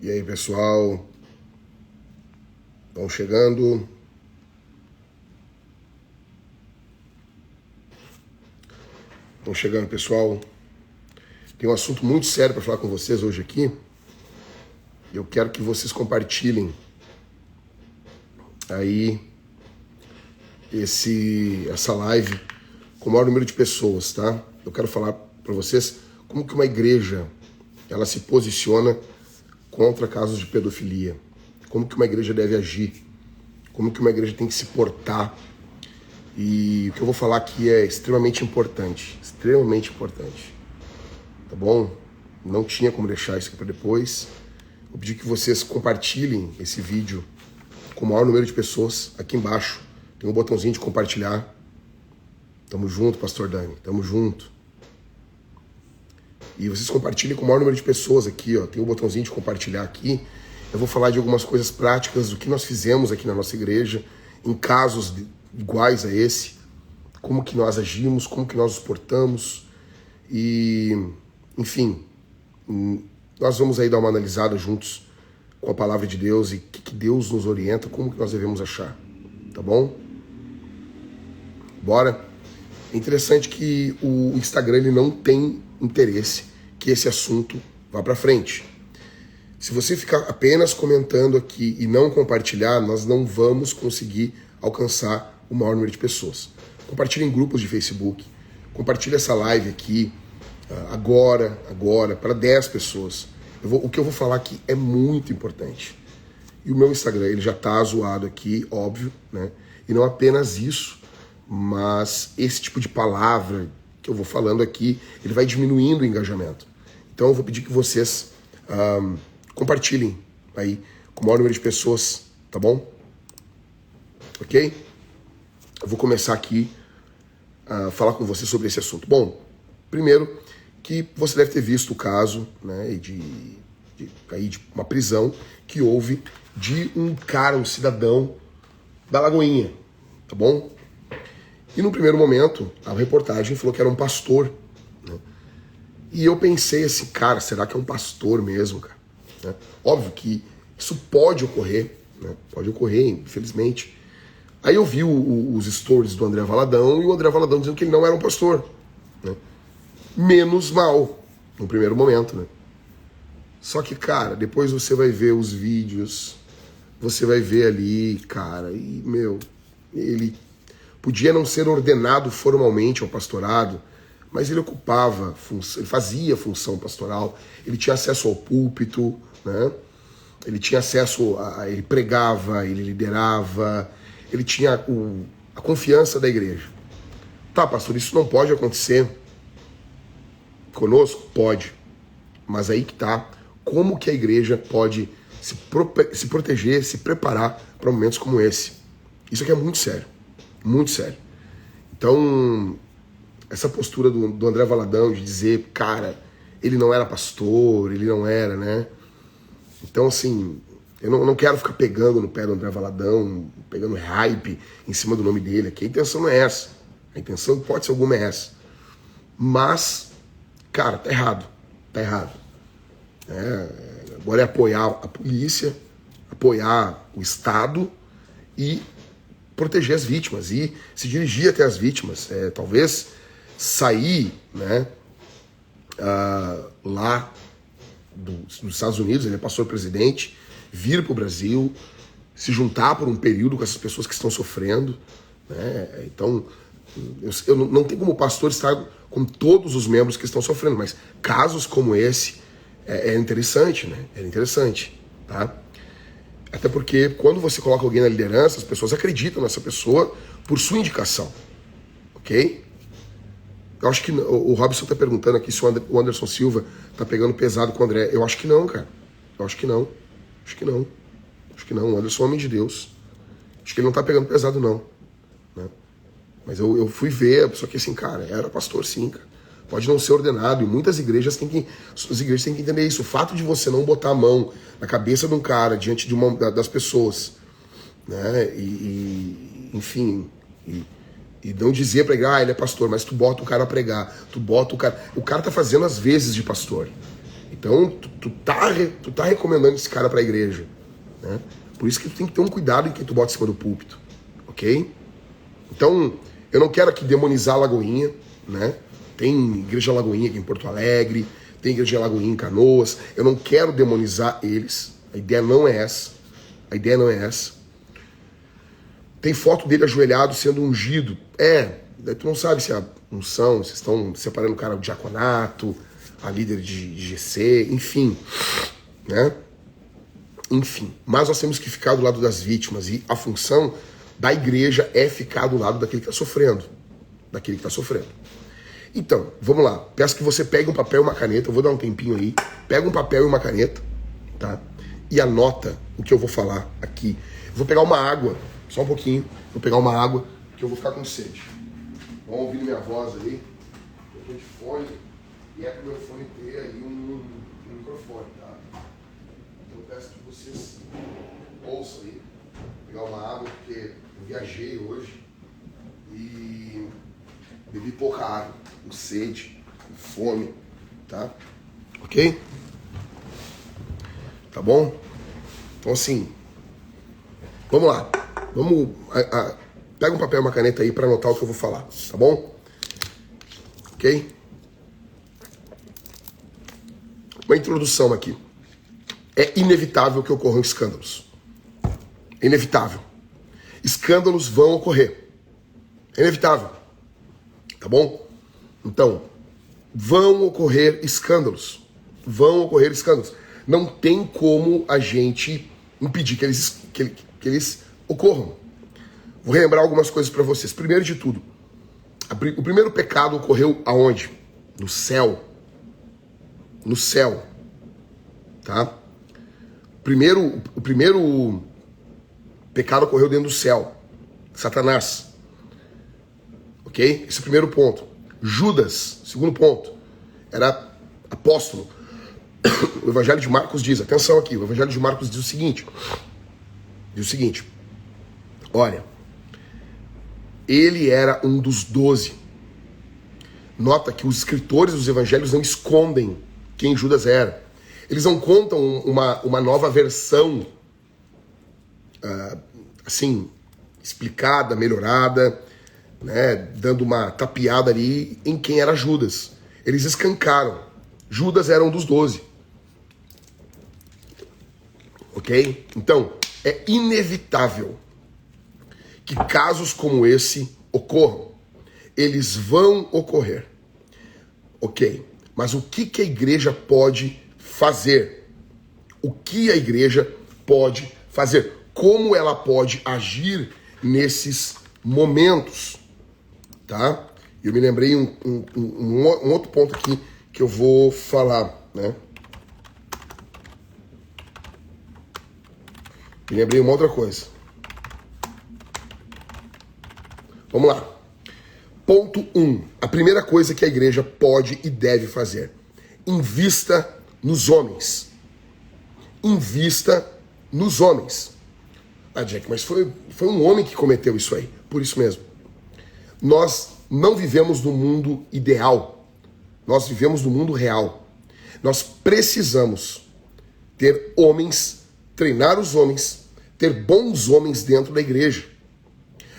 E aí, pessoal? Estão chegando? Estão chegando, pessoal? Tem um assunto muito sério para falar com vocês hoje aqui. Eu quero que vocês compartilhem aí essa live com o maior número de pessoas, tá? Eu quero falar para vocês como que uma igreja ela se posiciona contra casos de pedofilia, como que uma igreja deve agir, como que uma igreja tem que se portar. E o que eu vou falar aqui é extremamente importante, tá bom? Não tinha como deixar isso aqui para depois. Vou pedir que vocês compartilhem esse vídeo com o maior número de pessoas. Aqui embaixo tem um botãozinho de compartilhar. Tamo junto, pastor Dani, tamo junto. E vocês compartilhem com o maior número de pessoas aqui, ó. Tem um botãozinho de compartilhar aqui. Eu vou falar de algumas coisas práticas do que nós fizemos aqui na nossa igreja, em casos iguais a esse, como que nós agimos, como que nós nos portamos. E, enfim, nós vamos aí dar uma analisada juntos com a palavra de Deus e o que Deus nos orienta, como que nós devemos achar, tá bom? Bora? É interessante que o Instagram ele não tem interesse que esse assunto vá para frente. Se você ficar apenas comentando aqui e não compartilhar, nós não vamos conseguir alcançar o maior número de pessoas. Compartilhe em grupos de Facebook, compartilhe essa live aqui agora, para 10 pessoas. O que eu vou falar aqui é muito importante. E o meu Instagram, ele já tá zoado aqui, óbvio, né? E não apenas isso, mas esse tipo de palavra que eu vou falando aqui, ele vai diminuindo o engajamento. Então eu vou pedir que vocês compartilhem aí com o maior número de pessoas, tá bom? Ok? Eu vou começar aqui a falar com você sobre esse assunto. Bom, primeiro que você deve ter visto o caso, né, de uma prisão que houve de um cara, um cidadão da Lagoinha, tá bom? E no primeiro momento, a reportagem falou que era um pastor, né? E eu pensei assim, cara, será que é um pastor mesmo, cara? Né? Óbvio que isso pode ocorrer, né? Pode ocorrer, infelizmente. Aí eu vi os stories do André Valadão e o André Valadão dizendo que ele não era um pastor, né? Menos mal, no primeiro momento, né? Só que, cara, depois você vai ver os vídeos, você vai ver ali, cara, e, meu, ele podia não ser ordenado formalmente ao pastorado, mas ele ocupava, ele fazia função pastoral, ele tinha acesso ao púlpito, né? Ele tinha acesso ele pregava, ele liderava, ele tinha a confiança da igreja. Tá, pastor, isso não pode acontecer conosco? Pode. Mas aí que tá, como que a igreja pode se proteger, se preparar para momentos como esse? Isso aqui é muito sério. Muito sério. Então, essa postura do André Valadão de dizer, cara, ele não era pastor, ele não era, né? Então, assim, eu não quero ficar pegando no pé do André Valadão, pegando hype em cima do nome dele aqui. A intenção não é essa. A intenção pode ser alguma é essa. Mas, cara, tá errado. Tá errado. Agora é apoiar a polícia, apoiar o Estado e proteger as vítimas e se dirigir até as vítimas, talvez sair, né, lá dos Estados Unidos, ele é pastor-presidente, vir para o Brasil, se juntar por um período com essas pessoas que estão sofrendo, né? Então, eu não tenho como pastor estar com todos os membros que estão sofrendo, mas casos como esse é interessante, né? É interessante, tá? Até porque quando você coloca alguém na liderança, as pessoas acreditam nessa pessoa por sua indicação, ok? Eu acho que o Robson está perguntando aqui se o Anderson Silva está pegando pesado com o André. Eu acho que não, cara. Eu acho que não. Acho que não. Acho que não. O Anderson é homem de Deus. Acho que ele não está pegando pesado, não. Né? Mas eu fui ver, só que assim, cara, era pastor sim, cara. Pode não ser ordenado, e muitas igrejas têm que entender isso. O fato de você não botar a mão na cabeça de um cara diante de das pessoas, né? Enfim, e não dizer pra ele, ele é pastor, mas tu bota o cara a pregar, tu bota o cara. O cara tá fazendo as vezes de pastor. Então, tu tá recomendando esse cara pra igreja, né? Por isso que tu tem que ter um cuidado em quem tu bota em cima do púlpito, ok? Então, eu não quero aqui demonizar a Lagoinha, né? Tem igreja Lagoinha aqui em Porto Alegre, tem igreja Lagoinha em Canoas. Eu não quero demonizar eles. A ideia não é essa. A ideia não é essa. Tem foto dele ajoelhado sendo ungido. Tu não sabe se é a unção, se estão separando o cara do diaconato, a líder de GC, enfim, né? Enfim, mas nós temos que ficar do lado das vítimas e a função da igreja é ficar do lado daquele que está sofrendo. Daquele que está sofrendo. Então, vamos lá. Peço que você pegue um papel e uma caneta. Eu vou dar um tempinho aí. Pega um papel e uma caneta, tá? E anota o que eu vou falar aqui. Eu vou pegar uma água, só um pouquinho. Vou pegar uma água, que eu vou ficar com sede. Vão ouvir minha voz aí. Eu tô de fone e é pro meu fone ter aí um microfone, tá? Então eu peço que vocês ouçam aí. Vou pegar uma água, porque eu viajei hoje e bebi pouca água, com sede, com fome, tá? Ok? Tá bom? Então assim, vamos lá. Pega um papel e uma caneta aí para anotar o que eu vou falar, tá bom? Ok? Uma introdução aqui. É inevitável que ocorram escândalos. É inevitável. Escândalos vão ocorrer. É inevitável. Tá bom? Então, vão ocorrer escândalos. Vão ocorrer escândalos. Não tem como a gente impedir que eles ocorram. Vou relembrar algumas coisas para vocês. Primeiro de tudo, o primeiro pecado ocorreu aonde? No céu. No céu. Tá? O primeiro pecado ocorreu dentro do céu. Satanás. Ok? Esse é o primeiro ponto. Judas, segundo ponto, era apóstolo. O Evangelho de Marcos diz, atenção aqui, o Evangelho de Marcos diz o seguinte, olha, ele era um dos 12. Nota que os escritores dos evangelhos não escondem quem Judas era. Eles não contam uma nova versão, assim, explicada, melhorada, né, dando uma tapeada ali em quem era Judas. Eles escancaram. Judas era um dos 12. Ok? Então, é inevitável que casos como esse ocorram. Eles vão ocorrer. Ok? Mas o que a igreja pode fazer? O que a igreja pode fazer? Como ela pode agir nesses momentos? Tá? Eu me lembrei um outro ponto aqui que eu vou falar, né? Me lembrei uma outra coisa. Vamos lá. Ponto 1. A primeira coisa que a igreja pode e deve fazer. Invista nos homens. Invista nos homens. Ah, Jack, mas foi um homem que cometeu isso aí. Por isso mesmo. Nós não vivemos no mundo ideal. Nós vivemos no mundo real. Nós precisamos ter homens, treinar os homens, ter bons homens dentro da igreja.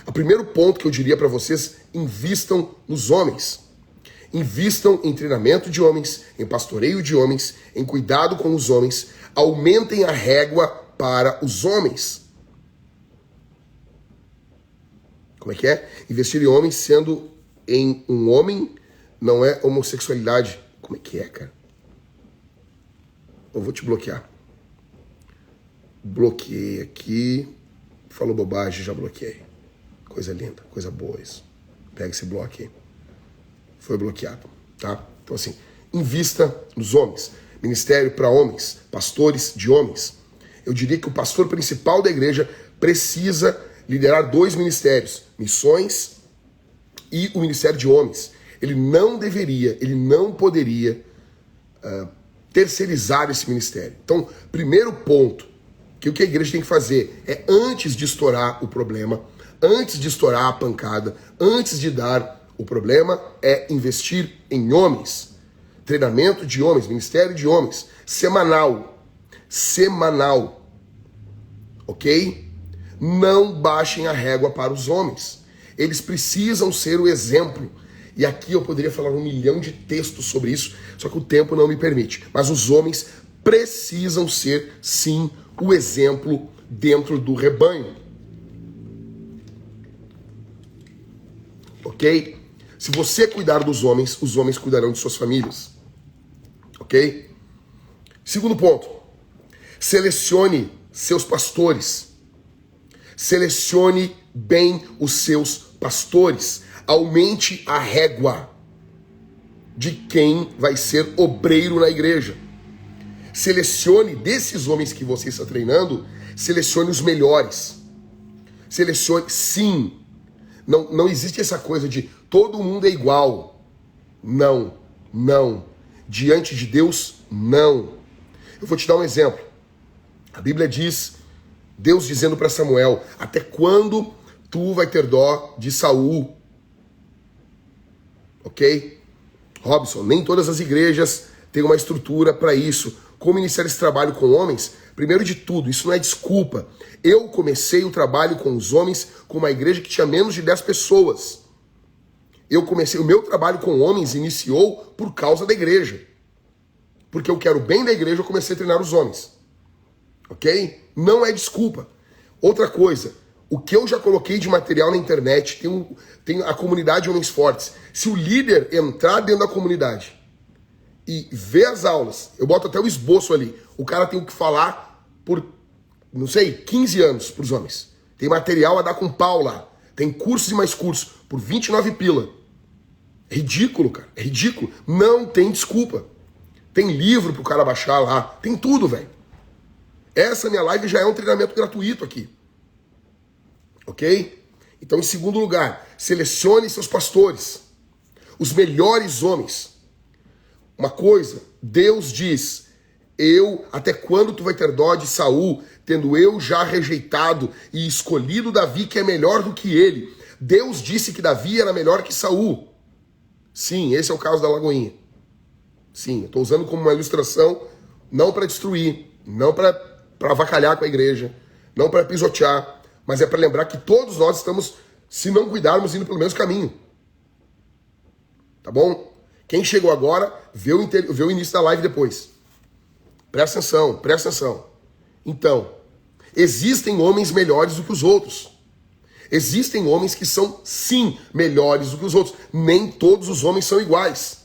O primeiro ponto que eu diria para vocês, invistam nos homens. Invistam em treinamento de homens, em pastoreio de homens, em cuidado com os homens. Aumentem a régua para os homens. Como é que é? Investir em homens sendo em um homem não é homossexualidade. Como é que é, cara? Eu vou te bloquear. Bloqueei aqui. Falou bobagem, já bloqueei. Coisa linda, coisa boa isso. Pega esse bloco aí. Foi bloqueado, tá? Então assim, invista nos homens. Ministério para homens, pastores de homens. Eu diria que o pastor principal da igreja precisa liderar 2 ministérios, missões e o ministério de homens. Ele não deveria, ele não poderia terceirizar esse ministério. Então, primeiro ponto, que o que a igreja tem que fazer é, antes de estourar o problema, antes de estourar a pancada, antes de dar o problema, é investir em homens. treinamento de homens, ministério de homens, semanal, ok? Não baixem a régua para os homens. Eles precisam ser o exemplo. E aqui eu poderia falar 1 milhão de textos sobre isso, só que o tempo não me permite. Mas os homens precisam ser, sim, o exemplo dentro do rebanho. Ok? Se você cuidar dos homens, os homens cuidarão de suas famílias. Ok? Segundo ponto. Selecione seus pastores. Selecione bem os seus pastores. Aumente a régua de quem vai ser obreiro na igreja. Selecione desses homens que você está treinando, selecione os melhores. Selecione, sim. Não existe essa coisa de todo mundo é igual. Não. Diante de Deus, não. Eu vou te dar um exemplo. A Bíblia diz, Deus dizendo para Samuel, até quando tu vai ter dó de Saul? Ok? Robson, nem todas as igrejas têm uma estrutura para isso. Como iniciar esse trabalho com homens? Primeiro de tudo, isso não é desculpa. Eu comecei o trabalho com os homens com uma igreja que tinha menos de 10 pessoas. O meu trabalho com homens iniciou por causa da igreja. Porque eu quero bem da igreja, eu comecei a treinar os homens. Ok? Não é desculpa. Outra coisa, o que eu já coloquei de material na internet, tem a comunidade Homens Fortes. Se o líder entrar dentro da comunidade e ver as aulas, eu boto até o esboço ali, o cara tem o que falar por, 15 anos para os homens. Tem material a dar com pau lá. Tem cursos e mais cursos por 29 pila. É ridículo, cara. É ridículo. Não tem desculpa. Tem livro pro cara baixar lá. Tem tudo, velho. Essa minha live já é um treinamento gratuito aqui. Ok? Então, em segundo lugar, selecione seus pastores. Os melhores homens. Uma coisa, Deus diz, até quando tu vai ter dó de Saul, tendo eu já rejeitado e escolhido Davi, que é melhor do que ele. Deus disse que Davi era melhor que Saul. Sim, esse é o caso da Lagoinha. Sim, eu estou usando como uma ilustração, não para destruir, não para avacalhar com a igreja, não para pisotear, mas é para lembrar que todos nós estamos, se não cuidarmos, indo pelo mesmo caminho. Tá bom? Quem chegou agora, vê o início da live depois. Presta atenção. Então, existem homens melhores do que os outros. Existem homens que são, sim, melhores do que os outros. Nem todos os homens são iguais.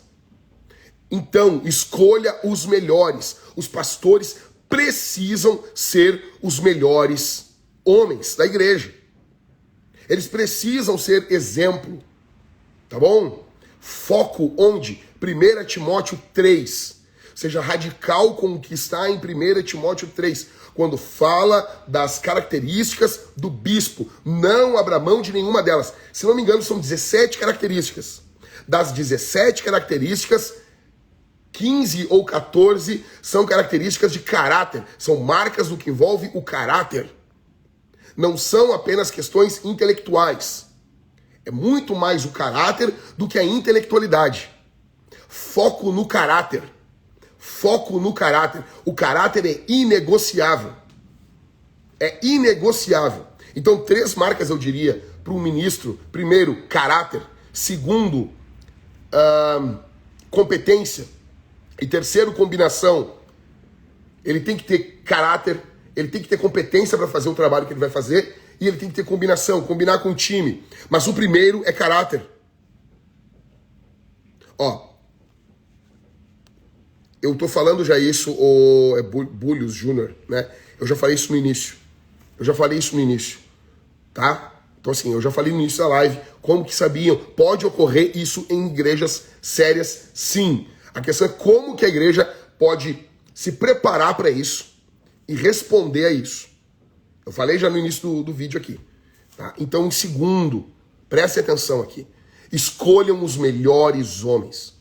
Então, escolha os melhores. Os pastores precisam ser os melhores homens da igreja. Eles precisam ser exemplo. Tá bom? Foco onde? 1 Timóteo 3. Seja radical com o que está em 1 Timóteo 3. Quando fala das características do bispo. Não abra mão de nenhuma delas. Se não me engano, são 17 características. Das 17 características, 15 ou 14 são características de caráter. São marcas do que envolve o caráter. Não são apenas questões intelectuais. É muito mais o caráter do que a intelectualidade. Foco no caráter. Foco no caráter. O caráter é inegociável. É inegociável. Então, 3 marcas eu diria para um ministro. Primeiro, caráter. Segundo, competência. E terceiro, combinação. Ele tem que ter caráter, ele tem que ter competência para fazer o trabalho que ele vai fazer e ele tem que ter combinação, combinar com o time. Mas o primeiro é caráter. Ó, eu tô falando já isso, é Bulhos Júnior, né? Eu já falei isso no início. Tá? Então assim, eu já falei no início da live, como que sabiam? Pode ocorrer isso em igrejas sérias, sim. A questão é como que a igreja pode se preparar para isso e responder a isso. Eu falei já no início do vídeo aqui. Tá? Então, em segundo, preste atenção aqui. Escolham os melhores homens.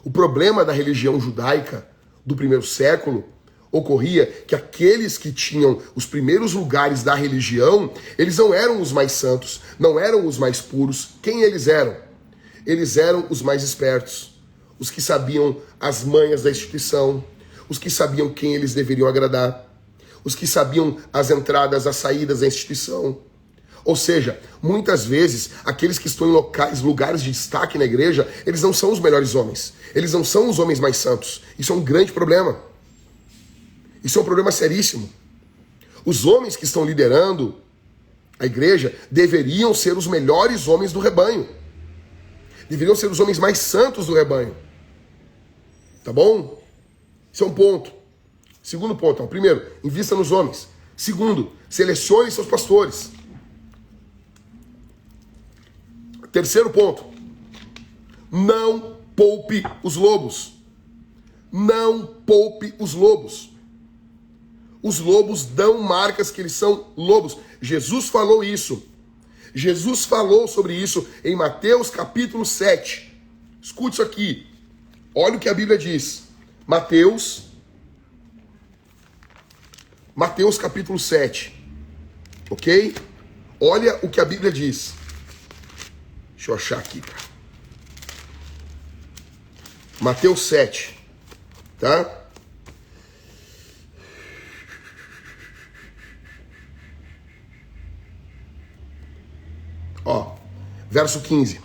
O problema da religião judaica do primeiro século ocorria que aqueles que tinham os primeiros lugares da religião, eles não eram os mais santos, não eram os mais puros. Quem eles eram? Eles eram os mais espertos, os que sabiam as manhas da instituição, os que sabiam quem eles deveriam agradar, os que sabiam as entradas, as saídas da instituição. Ou seja, muitas vezes, aqueles que estão em lugares de destaque na igreja, eles não são os melhores homens. Eles não são os homens mais santos. Isso é um grande problema. Isso é um problema seríssimo. Os homens que estão liderando a igreja deveriam ser os melhores homens do rebanho. Deveriam ser os homens mais santos do rebanho. Tá bom? Esse é um ponto. Segundo ponto. Então, primeiro, invista nos homens. Segundo, selecione seus pastores. Terceiro ponto. Não poupe os lobos. Não poupe os lobos. Os lobos dão marcas que eles são lobos. Jesus falou isso. Jesus falou sobre isso em Mateus capítulo 7. Escute isso aqui. Olha o que a Bíblia diz. Mateus capítulo 7. Ok? Olha o que a Bíblia diz. Deixa eu achar aqui, cara. Mateus 7. Tá? Ó, verso 15.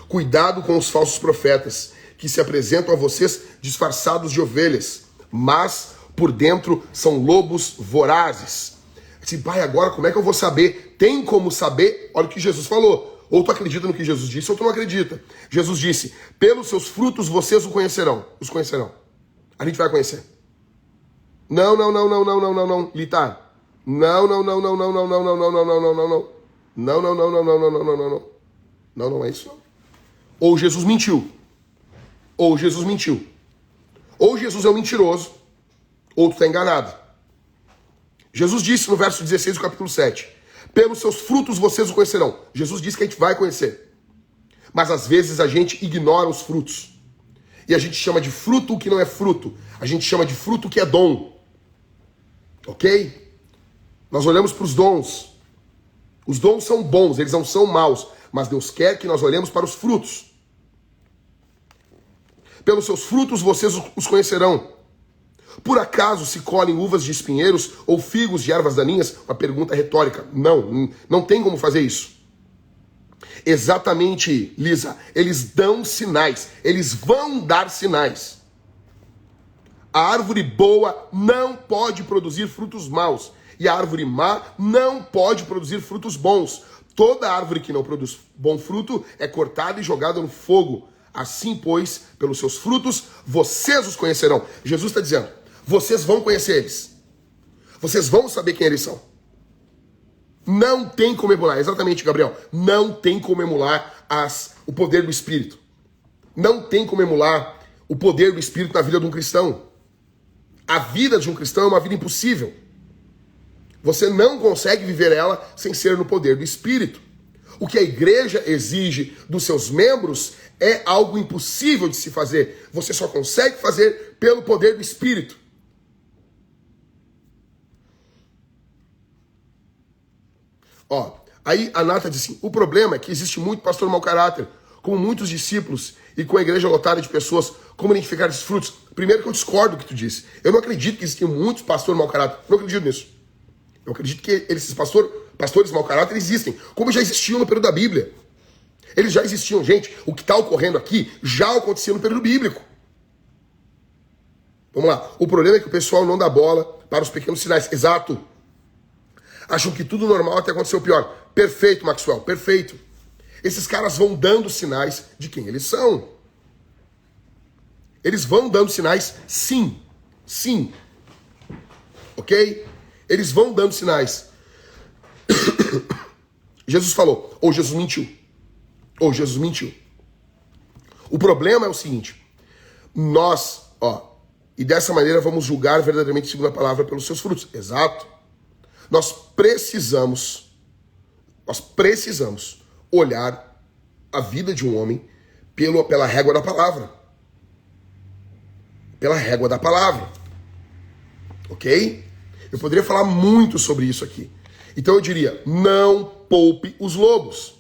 Cuidado com os falsos profetas, que se apresentam a vocês disfarçados de ovelhas, mas por dentro são lobos vorazes. Assim, pai, agora como é que eu vou saber? Tem como saber? Olha o que Jesus falou. Ou tu acredita no que Jesus disse, ou tu não acredita. Jesus disse, pelos seus frutos vocês os conhecerão. A gente vai conhecer. Não, Litar. Não. Não é isso não. Ou Jesus mentiu. Ou Jesus é um mentiroso, ou tu está enganado. Jesus disse no verso 16 do capítulo 7, pelos seus frutos vocês o conhecerão. Jesus disse que a gente vai conhecer. Mas às vezes a gente ignora os frutos. E a gente chama de fruto o que não é fruto. A gente chama de fruto o que é dom. Ok? Nós olhamos para os dons. Os dons são bons, eles não são maus. Mas Deus quer que nós olhemos para os frutos. Pelos seus frutos vocês os conhecerão. Por acaso se colhem uvas de espinheiros ou figos de ervas daninhas? Uma pergunta retórica. Não tem como fazer isso. Exatamente, Lisa. Eles dão sinais. Eles vão dar sinais. A árvore boa não pode produzir frutos maus. E a árvore má não pode produzir frutos bons. Toda árvore que não produz bom fruto é cortada e jogada no fogo. Assim, pois, pelos seus frutos, vocês os conhecerão. Jesus está dizendo, vocês vão conhecer eles. Vocês vão saber quem eles são. Não tem como emular, exatamente, Gabriel. Não tem como emular o poder do Espírito. Não tem como emular o poder do Espírito na vida de um cristão. A vida de um cristão é uma vida impossível. Você não consegue viver ela sem ser no poder do Espírito. O que a igreja exige dos seus membros é algo impossível de se fazer. Você só consegue fazer pelo poder do Espírito. Ó, aí a Nata diz assim, o problema é que existe muito pastor mau caráter, como muitos discípulos, e com a igreja lotada de pessoas, como identificar esses frutos? Primeiro que eu discordo do que tu disse. Eu não acredito que existem muitos pastores mau caráter. Não acredito nisso. Eu acredito que esses pastores mau caráter existem, como já existiam no período da Bíblia. Eles já existiam, gente. O que está ocorrendo aqui já acontecia no período bíblico. Vamos lá. O problema é que o pessoal não dá bola para os pequenos sinais. Exato. Acham que tudo normal até acontecer o pior. Perfeito, Maxwell. Perfeito. Esses caras vão dando sinais de quem eles são. Eles vão dando sinais, sim. Sim. Ok? Eles vão dando sinais. Jesus falou, ou Jesus mentiu. Ou Jesus mentiu. O problema é o seguinte. Nós, e dessa maneira vamos julgar verdadeiramente segundo a palavra pelos seus frutos. Exato. Nós precisamos olhar a vida de um homem pela régua da palavra. Pela régua da palavra. Ok? Eu poderia falar muito sobre isso aqui. Então eu diria, não poupe os lobos.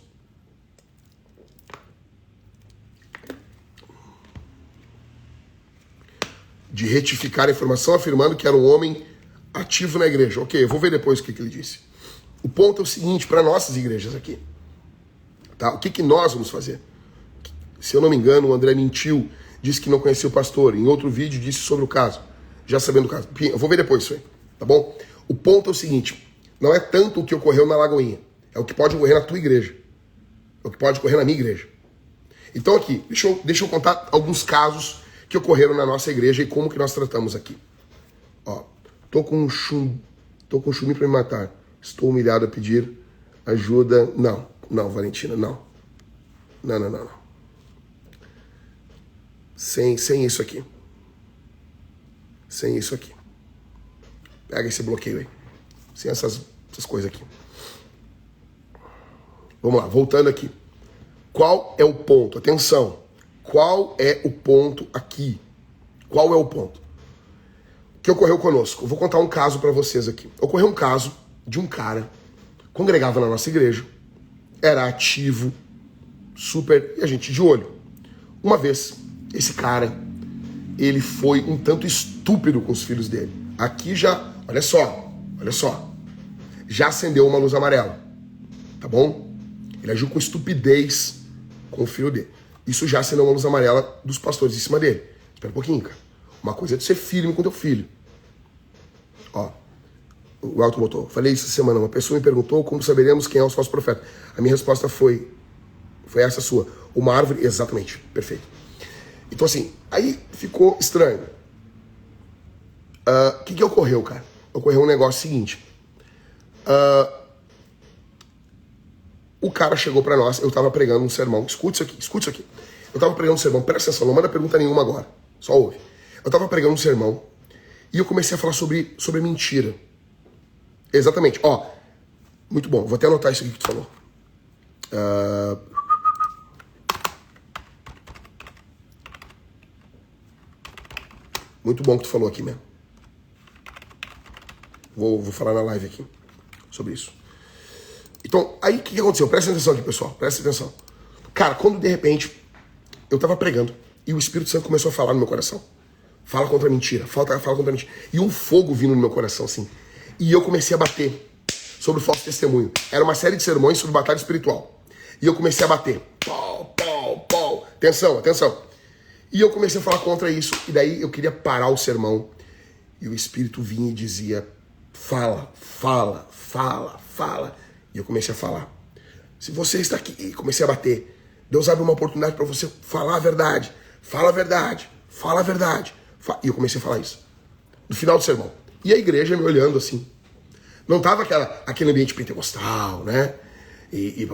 de retificar a informação, afirmando que era um homem ativo na igreja. Ok, eu vou ver depois o que ele disse. O ponto é o seguinte, para nossas igrejas aqui. Tá? O que nós vamos fazer? Se eu não me engano, o André mentiu, disse que não conhecia o pastor. Em outro vídeo disse sobre o caso, já sabendo o caso. Eu vou ver depois isso aí, tá bom? O ponto é o seguinte, não é tanto o que ocorreu na Lagoinha, é o que pode ocorrer na tua igreja. É o que pode ocorrer na minha igreja. Então aqui, deixa eu contar alguns casos que ocorreram na nossa igreja e como que nós tratamos aqui. Ó, tô com um chumbo para me matar. Estou humilhado a pedir ajuda. Não, Valentina, não. Não. Sem isso aqui. Sem isso aqui. Pega esse bloqueio aí. Sem essas coisas aqui. Vamos lá, voltando aqui. Qual é o ponto? Atenção. Qual é o ponto aqui? Qual é o ponto? O que ocorreu conosco? Eu vou contar um caso para vocês aqui. Ocorreu um caso de um cara, congregava na nossa igreja, era ativo, super, e a gente de olho. Uma vez, esse cara, ele foi um tanto estúpido com os filhos dele. Aqui já, olha só, já acendeu uma luz amarela, tá bom? Ele agiu com estupidez com o filho dele. Isso já acendeu uma luz amarela dos pastores em cima dele. Espera um pouquinho, cara. Uma coisa é tu ser firme com teu filho. Ó, o Elton botou. Falei isso essa semana. Uma pessoa me perguntou como saberemos quem é o falso profeta. A minha resposta foi essa sua. Uma árvore, exatamente. Perfeito. Então assim, aí ficou estranho. O que ocorreu, cara? Ocorreu um negócio seguinte. O cara chegou pra nós, eu tava pregando um sermão. Escute isso aqui. Eu tava pregando um sermão, presta atenção, não manda pergunta nenhuma agora. Só ouve. Eu tava pregando um sermão e eu comecei a falar sobre mentira. Exatamente. Ó, muito bom. Vou até anotar isso aqui que tu falou. Muito bom que tu falou aqui mesmo. Vou falar na live aqui sobre isso. Então, aí o que aconteceu? Presta atenção aqui, pessoal. Presta atenção. Cara, quando de repente eu tava pregando e o Espírito Santo começou a falar no meu coração. Fala contra a mentira. Fala contra a mentira. E um fogo vindo no meu coração, assim. E eu comecei a bater sobre o falso testemunho. Era uma série de sermões sobre batalha espiritual. E eu comecei a bater. Pau. Atenção. E eu comecei a falar contra isso. E daí eu queria parar o sermão. E o Espírito vinha e dizia: fala. E eu comecei a falar. Se você está aqui, e comecei a bater. Deus abre uma oportunidade para você falar a verdade. Fala a verdade. E eu comecei a falar isso. No final do sermão. E a igreja me olhando assim. Não tava aquele ambiente pentecostal, né? E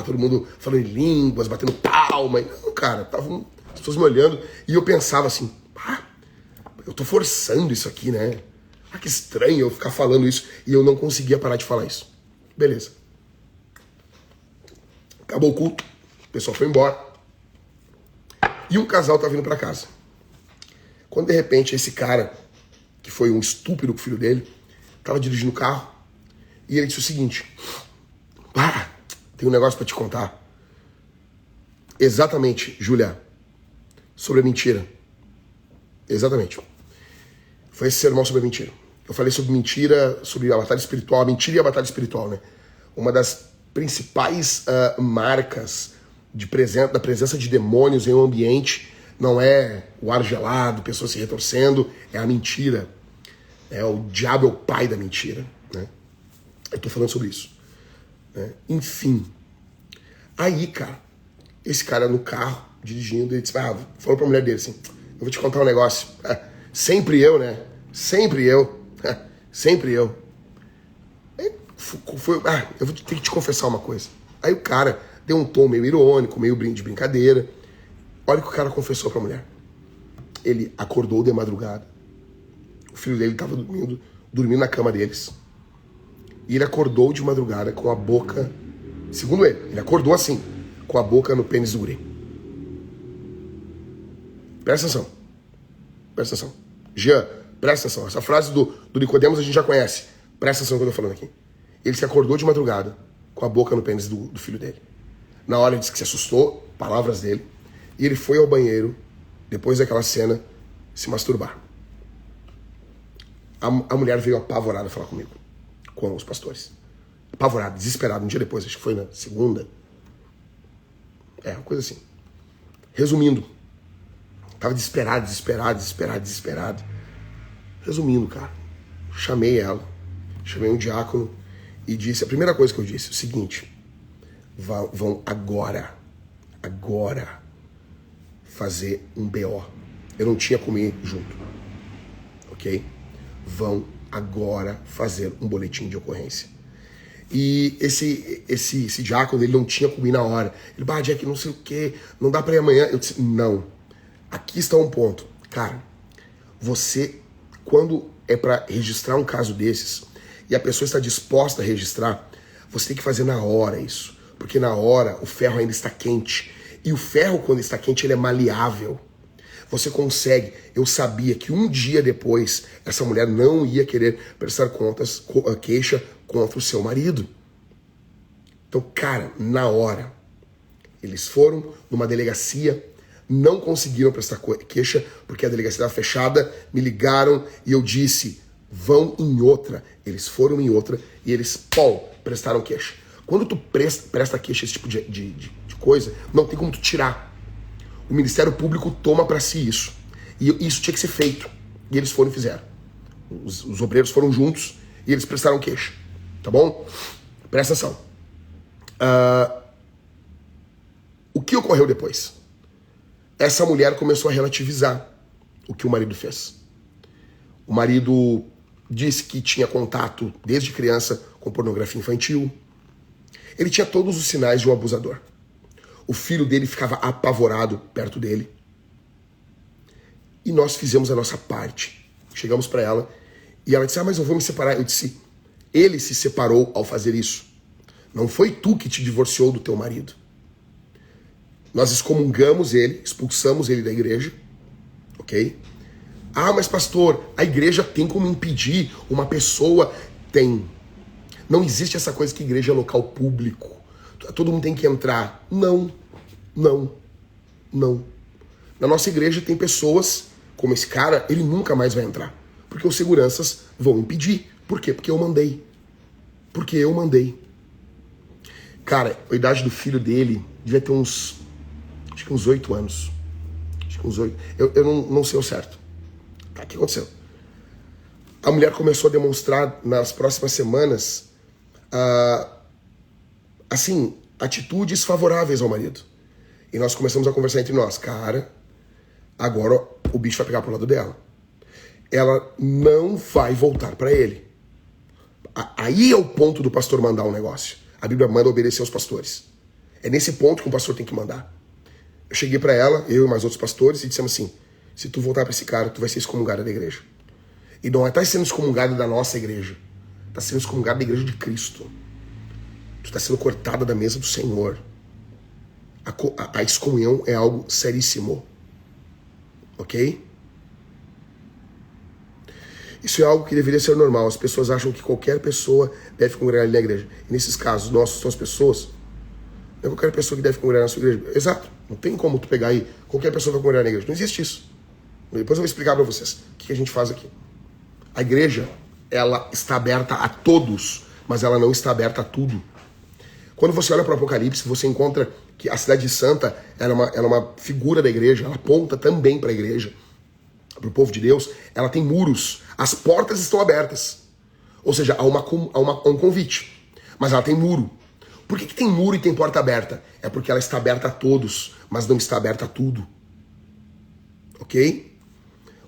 todo mundo falando em línguas, batendo palma. Não, cara, estavam as pessoas me olhando. E eu pensava assim, eu tô forçando isso aqui, né? Que estranho eu ficar falando isso. E eu não conseguia parar de falar isso. Beleza. Acabou o culto. O pessoal foi embora. E um casal tá vindo pra casa. Quando de repente esse cara, que foi um estúpido com o filho dele, tava dirigindo o carro. E ele disse o seguinte: tem um negócio pra te contar. Exatamente, Júlia. Sobre a mentira. Exatamente. Foi esse sermão sobre a mentira. Eu falei sobre mentira, sobre a batalha espiritual, a mentira e a batalha espiritual, né? Uma das principais marcas da presença de demônios em um ambiente não é o ar gelado, pessoas se retorcendo, é a mentira. O diabo é o pai da mentira, né? Eu tô falando sobre isso. Né? Enfim. Aí, cara, esse cara no carro, dirigindo, ele disse, falou pra mulher dele assim: eu vou te contar um negócio. Sempre eu, né? Sempre eu. Eu vou ter que te confessar uma coisa. Aí o cara deu um tom meio irônico, meio de brincadeira. Olha o que o cara confessou pra mulher. Ele acordou de madrugada. O filho dele estava dormindo na cama deles. E ele acordou de madrugada com a boca... Segundo ele acordou assim, com a boca no pênis do guri. Presta atenção. Jean, presta atenção. Essa frase do Nicodemos a gente já conhece. Presta atenção no que eu tô falando aqui. Ele se acordou de madrugada com a boca no pênis do filho dele. Na hora ele disse que se assustou, palavras dele. E ele foi ao banheiro, depois daquela cena, se masturbar. A mulher veio apavorada falar comigo, com os pastores. Apavorada, desesperada. Um dia depois, acho que foi na segunda. Uma coisa assim. Resumindo, tava desesperado. Resumindo, cara, chamei ela, chamei um diácono e disse, a primeira coisa que eu disse, o seguinte, vão agora fazer um BO. Eu não tinha comigo junto, ok? Vão agora fazer um boletim de ocorrência. E esse diácono, ele não tinha comigo na hora. Ele, Jack, não sei o que, não dá pra ir amanhã. Eu disse, não, aqui está um ponto. Cara, você, quando é pra registrar um caso desses, e a pessoa está disposta a registrar, você tem que fazer na hora isso. Porque na hora o ferro ainda está quente. E o ferro, quando está quente, ele é maleável. Você consegue. Eu sabia que um dia depois, essa mulher não ia querer prestar queixa contra o seu marido. Então, cara, na hora, eles foram numa delegacia, não conseguiram prestar queixa, porque a delegacia estava fechada, me ligaram e eu disse, vão em outra. Eles foram em outra e eles, prestaram queixa. Quando tu presta queixa, esse tipo de coisa, não tem como tu tirar. O Ministério Público toma para si isso. E isso tinha que ser feito. E eles foram e fizeram. Os obreiros foram juntos e eles prestaram queixa. Tá bom? Presta atenção. O que ocorreu depois? Essa mulher começou a relativizar o que o marido fez. O marido disse que tinha contato desde criança com pornografia infantil. Ele tinha todos os sinais de um abusador. O filho dele ficava apavorado perto dele. E nós fizemos a nossa parte. Chegamos para ela e ela disse, mas eu vou me separar. Eu disse, ele se separou ao fazer isso. Não foi tu que te divorciou do teu marido. Nós excomungamos ele, expulsamos ele da igreja. Ok? Mas pastor, a igreja tem como impedir uma pessoa? Tem. Não existe essa coisa que igreja é local público. Todo mundo tem que entrar. Não. Na nossa igreja tem pessoas, como esse cara, ele nunca mais vai entrar. Porque os seguranças vão impedir. Por quê? Porque eu mandei. Cara, a idade do filho dele devia ter uns 8 anos. Acho que uns 8. Eu não sei o certo. Tá, o que aconteceu? A mulher começou a demonstrar nas próximas semanas atitudes favoráveis ao marido. E nós começamos a conversar entre nós. Cara, agora o bicho vai pegar pro lado dela. Ela não vai voltar para ele. Aí é o ponto do pastor mandar um negócio. A Bíblia manda obedecer aos pastores. É nesse ponto que o pastor tem que mandar. Eu cheguei para ela, eu e mais outros pastores, e dissemos assim, se tu voltar para esse cara, tu vai ser excomungada da igreja. E não está sendo excomungada da nossa igreja. Está sendo excomungada da igreja de Cristo. Tu está sendo cortada da mesa do Senhor. A excomunhão é algo seríssimo. Ok? Isso é algo que deveria ser normal. As pessoas acham que qualquer pessoa deve congregar ali na igreja. E nesses casos, nossos são as pessoas. Não é qualquer pessoa que deve congregar na sua igreja. Exato. Não tem como tu pegar aí. Qualquer pessoa vai congregar na igreja. Não existe isso. Depois eu vou explicar para vocês o que a gente faz aqui. A igreja, ela está aberta a todos, mas ela não está aberta a tudo. Quando você olha para o Apocalipse, você encontra que a cidade santa ela é uma figura da igreja, ela aponta também para a igreja, para o povo de Deus. Ela tem muros, as portas estão abertas. Ou seja, há um convite, mas ela tem muro. Por que tem muro e tem porta aberta? É porque ela está aberta a todos, mas não está aberta a tudo. Ok?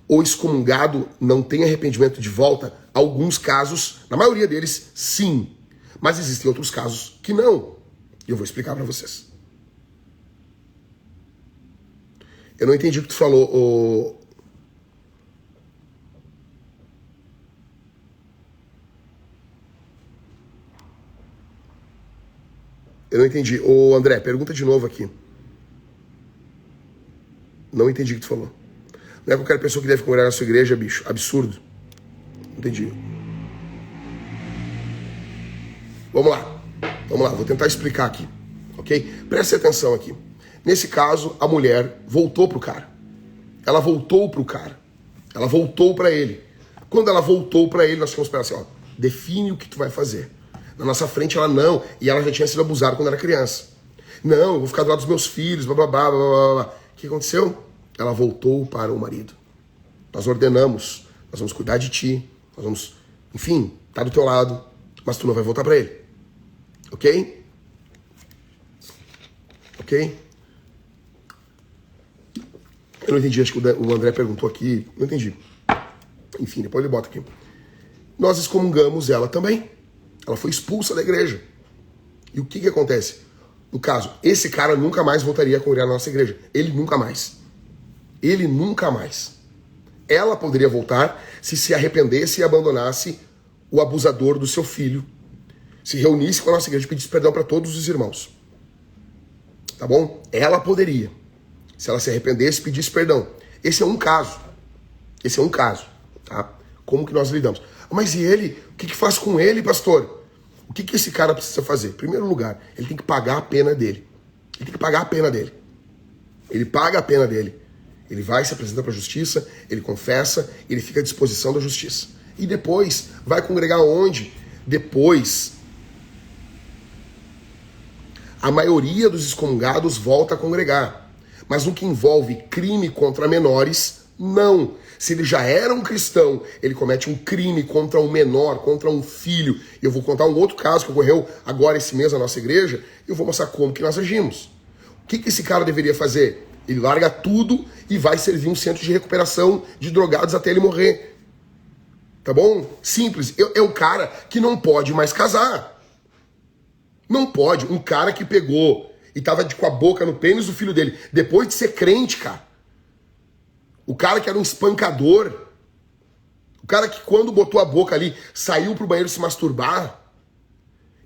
O excomungado não tem arrependimento de volta? Alguns casos, na maioria deles, sim. Mas existem outros casos que não. E eu vou explicar para vocês. Eu não entendi o que tu falou, Eu não entendi. André, pergunta de novo aqui. Não entendi o que tu falou. Não é qualquer pessoa que deve congregar na sua igreja, bicho. Absurdo. Não entendi. Vamos lá, vou tentar explicar aqui, ok? Preste atenção aqui. Nesse caso, a mulher voltou pro cara. Ela voltou para ele. Quando ela voltou para ele, nós ficamos para ela assim, ó, define o que tu vai fazer. Na nossa frente ela não, e ela já tinha sido abusada quando era criança. Não, eu vou ficar do lado dos meus filhos, blá blá blá blá blá blá. O que aconteceu? Ela voltou para o marido. Nós ordenamos, nós vamos cuidar de ti, nós vamos, enfim, tá do teu lado, mas tu não vai voltar para ele. Ok? Ok? Eu não entendi, acho que o André perguntou aqui, não entendi. Enfim, depois ele bota aqui. Nós excomungamos ela também. Ela foi expulsa da igreja. E o que acontece? No caso, esse cara nunca mais voltaria a congregar na nossa igreja. Ele nunca mais. Ele nunca mais. Ela poderia voltar se arrependesse e abandonasse o abusador do seu filho. Se reunisse com a nossa igreja e pedisse perdão para todos os irmãos. Tá bom? Ela poderia. Se ela se arrependesse e pedisse perdão. Esse é um caso. Esse é um caso. Tá? Como que nós lidamos? Mas e ele? O que faz com ele, pastor? O que esse cara precisa fazer? Em primeiro lugar, ele tem que pagar a pena dele. Ele tem que pagar a pena dele. Ele paga a pena dele. Ele vai, se apresenta para a justiça, ele confessa, ele fica à disposição da justiça. E depois, vai congregar onde? Depois, a maioria dos excomungados volta a congregar. Mas no que envolve crime contra menores, não. Se ele já era um cristão, ele comete um crime contra um menor, contra um filho. Eu vou contar um outro caso que ocorreu agora esse mês na nossa igreja, e eu vou mostrar como que nós agimos. O que esse cara deveria fazer? Ele larga tudo e vai servir um centro de recuperação de drogados até ele morrer. Tá bom? Simples. É um cara que não pode mais casar. Não pode. Um cara que pegou e tava com a boca no pênis do filho dele, depois de ser crente, cara. O cara que era um espancador. O cara que quando botou a boca ali, saiu pro banheiro se masturbar.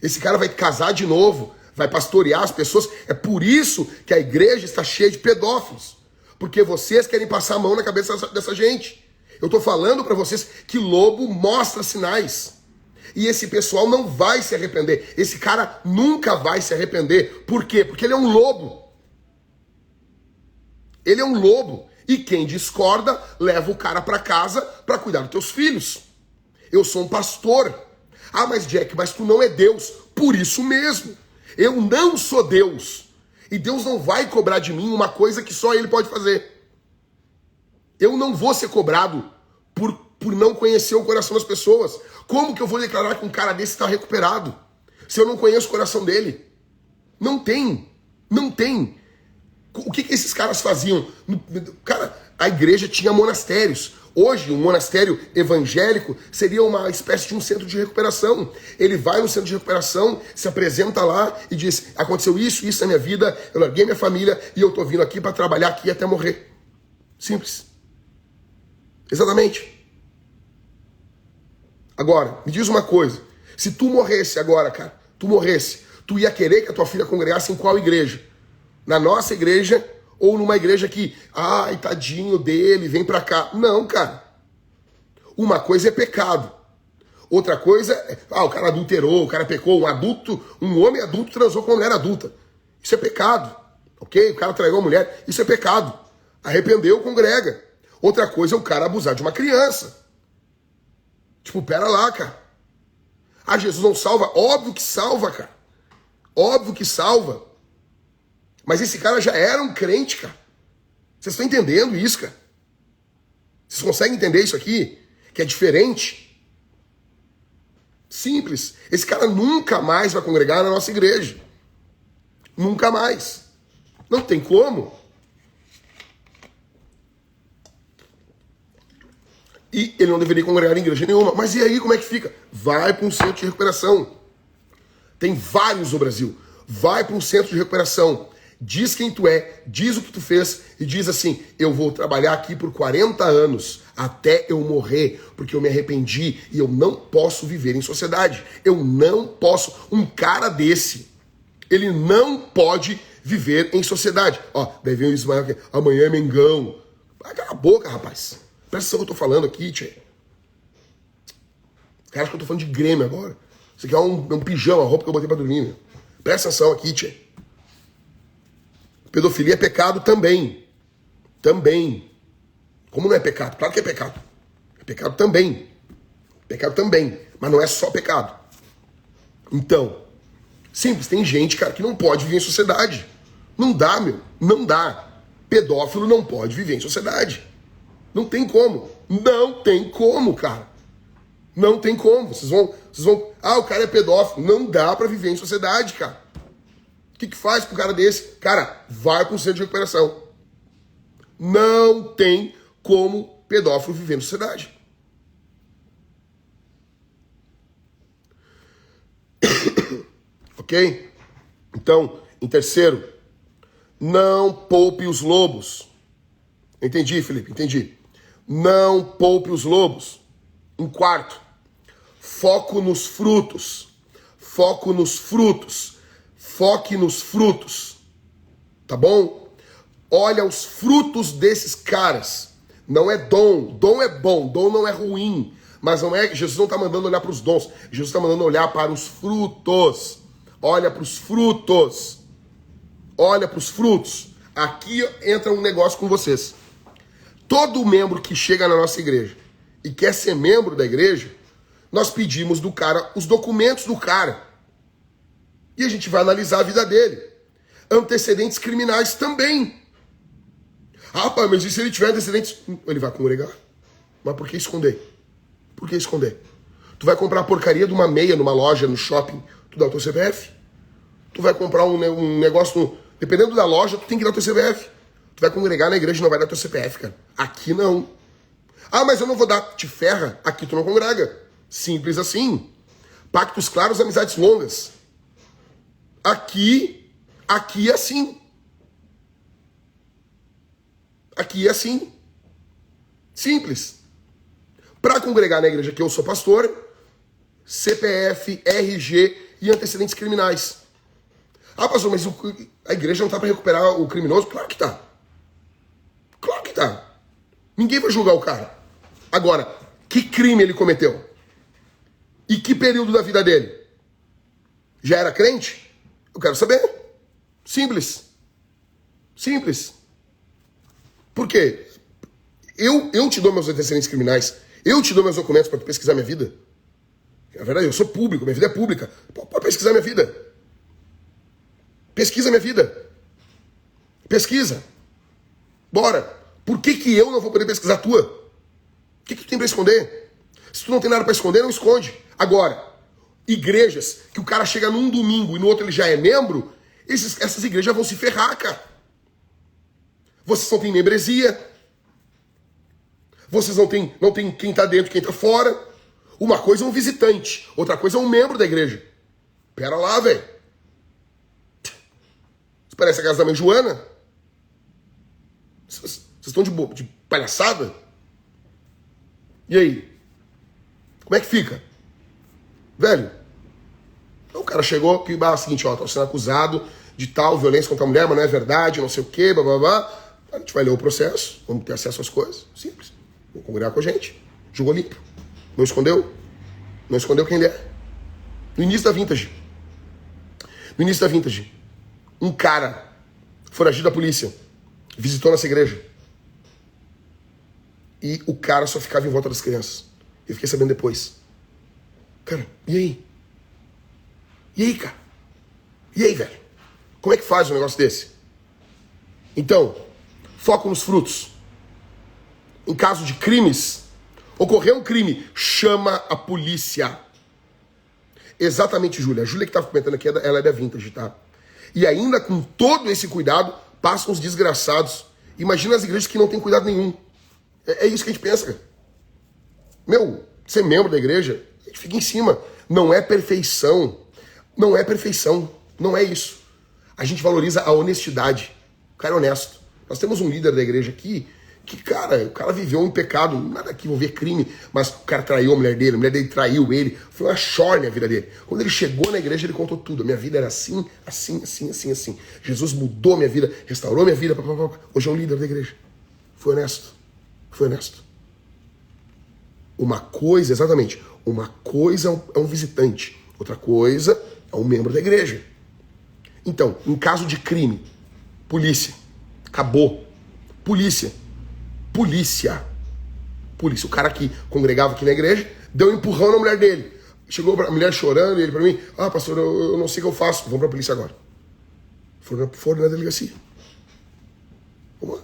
Esse cara vai casar de novo, vai pastorear as pessoas. É por isso que a igreja está cheia de pedófilos. Porque vocês querem passar a mão na cabeça dessa gente. Eu tô falando para vocês que lobo mostra sinais. E esse pessoal não vai se arrepender. Esse cara nunca vai se arrepender. Por quê? Porque ele é um lobo. Ele é um lobo. E quem discorda, leva o cara para casa para cuidar dos teus filhos. Eu sou um pastor. Ah, mas Jack, mas tu não é Deus. Por isso mesmo. Eu não sou Deus. E Deus não vai cobrar de mim uma coisa que só Ele pode fazer. Eu não vou ser cobrado por não conhecer o coração das pessoas. Como que eu vou declarar que um cara desse está recuperado? Se eu não conheço o coração dele? Não tem. Não tem. O que esses caras faziam? Cara, a igreja tinha monastérios. Hoje, um monastério evangélico seria uma espécie de um centro de recuperação. Ele vai no centro de recuperação, se apresenta lá e diz: aconteceu isso na minha vida, eu larguei minha família e eu tô vindo aqui para trabalhar aqui até morrer. Simples. Exatamente. Agora, me diz uma coisa. Se tu morresse agora, cara, tu ia querer que a tua filha congregasse em qual igreja? Na nossa igreja ou numa igreja que, ai, tadinho dele, vem pra cá. Não, cara. Uma coisa é pecado. Outra coisa é, o cara adulterou, o cara pecou, um homem adulto transou com uma mulher adulta. Isso é pecado, ok? O cara traiu a mulher, isso é pecado. Arrependeu, congrega. Outra coisa é o cara abusar de uma criança. Tipo, pera lá, cara. Ah, Jesus não salva? Óbvio que salva, cara. Óbvio que salva. Mas esse cara já era um crente, cara. Vocês estão entendendo isso, cara? Vocês conseguem entender isso aqui? Que é diferente? Simples. Esse cara nunca mais vai congregar na nossa igreja. Nunca mais. Não tem como. E ele não deveria congregar em igreja nenhuma. Mas e aí, como é que fica? Vai para um centro de recuperação. Tem vários no Brasil. Vai para um centro de recuperação. Diz quem tu é, diz o que tu fez e diz assim: eu vou trabalhar aqui por 40 anos até eu morrer, porque eu me arrependi e eu não posso viver em sociedade. Eu não posso. Um cara desse, ele não pode viver em sociedade. Ó, daí vem o Ismael aqui, amanhã é Mengão. Vai cala a boca, rapaz. Presta atenção que eu tô falando aqui, tchê. Cara, acho que eu tô falando de Grêmio agora. Isso aqui é um pijama, a roupa que eu botei pra dormir, meu. Presta atenção aqui, tchê. Pedofilia é pecado também. Também. Como não é pecado? Claro que é pecado. É pecado também. Pecado também, mas não é só pecado. Então, simples, tem gente, cara, que não pode viver em sociedade. Não dá, meu, não dá. Pedófilo não pode viver em sociedade. Não tem como. Não tem como, cara. Não tem como. Vocês vão, o cara é pedófilo. Não dá pra viver em sociedade, cara. O que faz com um cara desse? Cara, vai pro centro de recuperação. Não tem como pedófilo viver em sociedade. Ok? Então, em terceiro, não poupe os lobos. Entendi, Felipe? Entendi. Não poupe os lobos. Em quarto, foco nos frutos. Foco nos frutos. Foque nos frutos. Tá bom? Olha os frutos desses caras. Não é dom. Dom é bom. Dom não é ruim. Mas não é. Jesus não está mandando olhar para os dons. Jesus está mandando olhar para os frutos. Olha para os frutos. Olha para os frutos. Aqui entra um negócio com vocês. Todo membro que chega na nossa igreja e quer ser membro da igreja, nós pedimos do cara os documentos do cara. E a gente vai analisar a vida dele. Antecedentes criminais também. Ah, pai, mas e se ele tiver antecedentes? Ele vai congregar. Mas por que esconder? Por que esconder? Tu vai comprar a porcaria de uma meia numa loja, no shopping, tu dá o teu CPF. Tu vai comprar um negócio, dependendo da loja, tu tem que dar o teu CPF. Tu vai congregar na igreja e não vai dar teu CPF, cara. Aqui não. Ah, mas eu não vou dar. Te ferra. Aqui tu não congrega. Simples assim. Pactos claros, amizades longas. Aqui é assim. Aqui é assim. Simples. Para congregar na igreja que eu sou pastor, CPF, RG e antecedentes criminais. Ah, pastor, mas a igreja não tá para recuperar o criminoso? Claro que tá. Claro que tá. Ninguém vai julgar o cara. Agora, que crime ele cometeu? E que período da vida dele? Já era crente? Eu quero saber. Simples. Simples. Por quê? Eu te dou meus antecedentes criminais. Eu te dou meus documentos para tu pesquisar minha vida. É verdade, eu sou público, minha vida é pública. Pode pesquisar minha vida. Pesquisa minha vida. Pesquisa. Bora. Por que eu não vou poder pesquisar a tua? O que tu tem para esconder? Se tu não tem nada para esconder, não esconde. Agora, igrejas que o cara chega num domingo e no outro ele já é membro, essas igrejas vão se ferrar, cara. Vocês não têm membresia. Vocês não tem quem tá dentro, quem tá fora. Uma coisa é um visitante, outra coisa é um membro da igreja. Pera lá, velho. Isso parece a casa da mãe Joana. Vocês estão de palhaçada? E aí? Como é que fica? Velho, o cara chegou que, é o seguinte, ó, tô sendo acusado de tal violência contra a mulher, mas não é verdade, não sei o quê, blá, blá, blá. A gente vai ler o processo, vamos ter acesso às coisas. Simples. Vou congregar com a gente. Jogou limpo. Não escondeu? Não escondeu quem ele é. No início da Vintage. Um cara foragido da polícia visitou nossa igreja. E o cara só ficava em volta das crianças. Eu fiquei sabendo depois. Cara, e aí? E aí, cara? E aí, velho? Como é que faz um negócio desse? Então, foco nos frutos. Em caso de crimes, ocorreu um crime, chama a polícia. Exatamente, Júlia. A Júlia que estava comentando aqui, ela é da Vintage, tá? E ainda com todo esse cuidado, passam os desgraçados. Imagina as igrejas que não têm cuidado nenhum. É isso que a gente pensa, cara. Meu, ser membro da igreja, a gente fica em cima. Não é perfeição. Não é perfeição. Não é isso. A gente valoriza a honestidade. O cara é honesto. Nós temos um líder da igreja aqui que, cara, o cara viveu um pecado, nada que envolver crime, mas o cara traiu a mulher dele traiu ele, foi uma chorne a vida dele. Quando ele chegou na igreja, ele contou tudo. A minha vida era assim, assim, assim, assim, assim. Jesus mudou minha vida, restaurou minha vida. Hoje é um líder da igreja. Foi honesto. Foi honesto. Uma coisa, exatamente, uma coisa é um visitante, outra coisa é um membro da igreja. Então, em caso de crime, polícia, acabou. Polícia. Polícia. O cara que congregava aqui na igreja deu um empurrão na mulher dele. Chegou a mulher chorando e ele pra mim, pastor, eu não sei o que eu faço. Vamos pra polícia agora. Foram na delegacia. Vamos lá.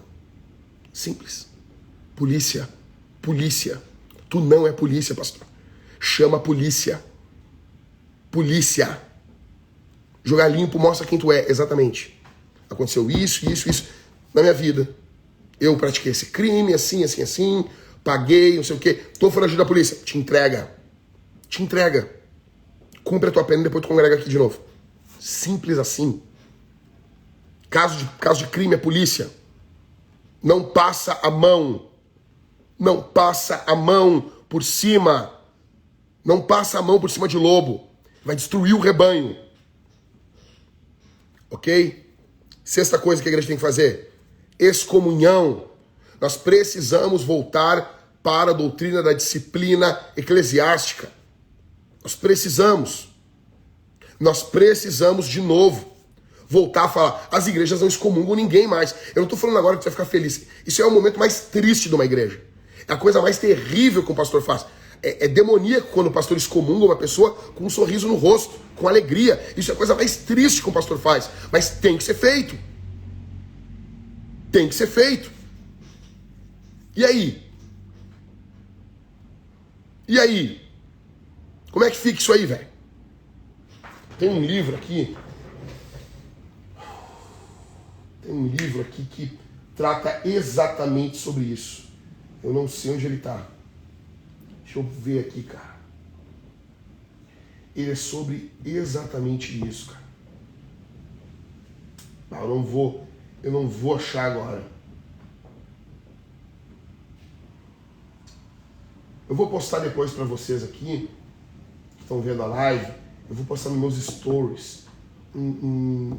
Simples. Polícia. Polícia. Tu não é polícia, pastor. Chama a polícia. Polícia. Jogar limpo mostra quem tu é, exatamente. Aconteceu isso, isso, isso na minha vida. Eu pratiquei esse crime, assim, assim, assim, paguei, não sei o quê. Tô foragido da polícia. Te entrega. Te entrega. Cumpre a tua pena e depois tu congrega aqui de novo. Simples assim. Caso de crime é polícia. Não passa a mão. Não passa a mão por cima. Não passa a mão por cima de lobo. Vai destruir o rebanho. Ok? Sexta coisa que a igreja tem que fazer. Excomunhão. Nós precisamos voltar para a doutrina da disciplina eclesiástica. Nós precisamos de novo voltar a falar. As igrejas não excomungam ninguém mais. Eu não estou falando agora que você vai ficar feliz. Isso é o momento mais triste de uma igreja. É a coisa mais terrível que um pastor faz. É demoníaco quando o pastor excomunga uma pessoa com um sorriso no rosto, com alegria. Isso é a coisa mais triste que um pastor faz. Mas tem que ser feito. Tem que ser feito. E aí? E aí? Como é que fica isso aí, velho? Tem um livro aqui. Tem um livro aqui que trata exatamente sobre isso. Eu não sei onde ele tá. Deixa eu ver aqui, cara. Ele é sobre exatamente isso, cara. Eu não vou achar agora. Eu vou postar depois para vocês aqui, que estão vendo a live, eu vou postar nos meus stories um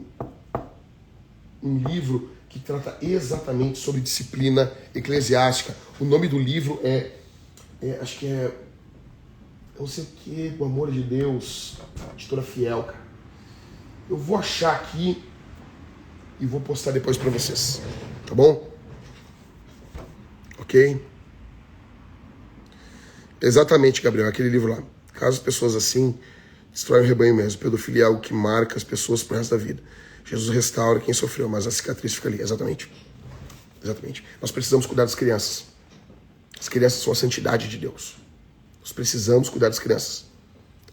livro que trata exatamente sobre disciplina eclesiástica. O nome do livro acho que é não sei o que, o amor de Deus, editora Fiel, cara. Eu vou achar aqui e vou postar depois para vocês, tá bom? Ok? Exatamente, Gabriel, aquele livro lá. Caso as pessoas assim destroem o rebanho mesmo. Pedofilia é algo que marca as pessoas pro resto da vida. Jesus restaura quem sofreu, mas a cicatriz fica ali. Exatamente. Exatamente. Nós precisamos cuidar das crianças. As crianças são a santidade de Deus. Nós precisamos cuidar das crianças.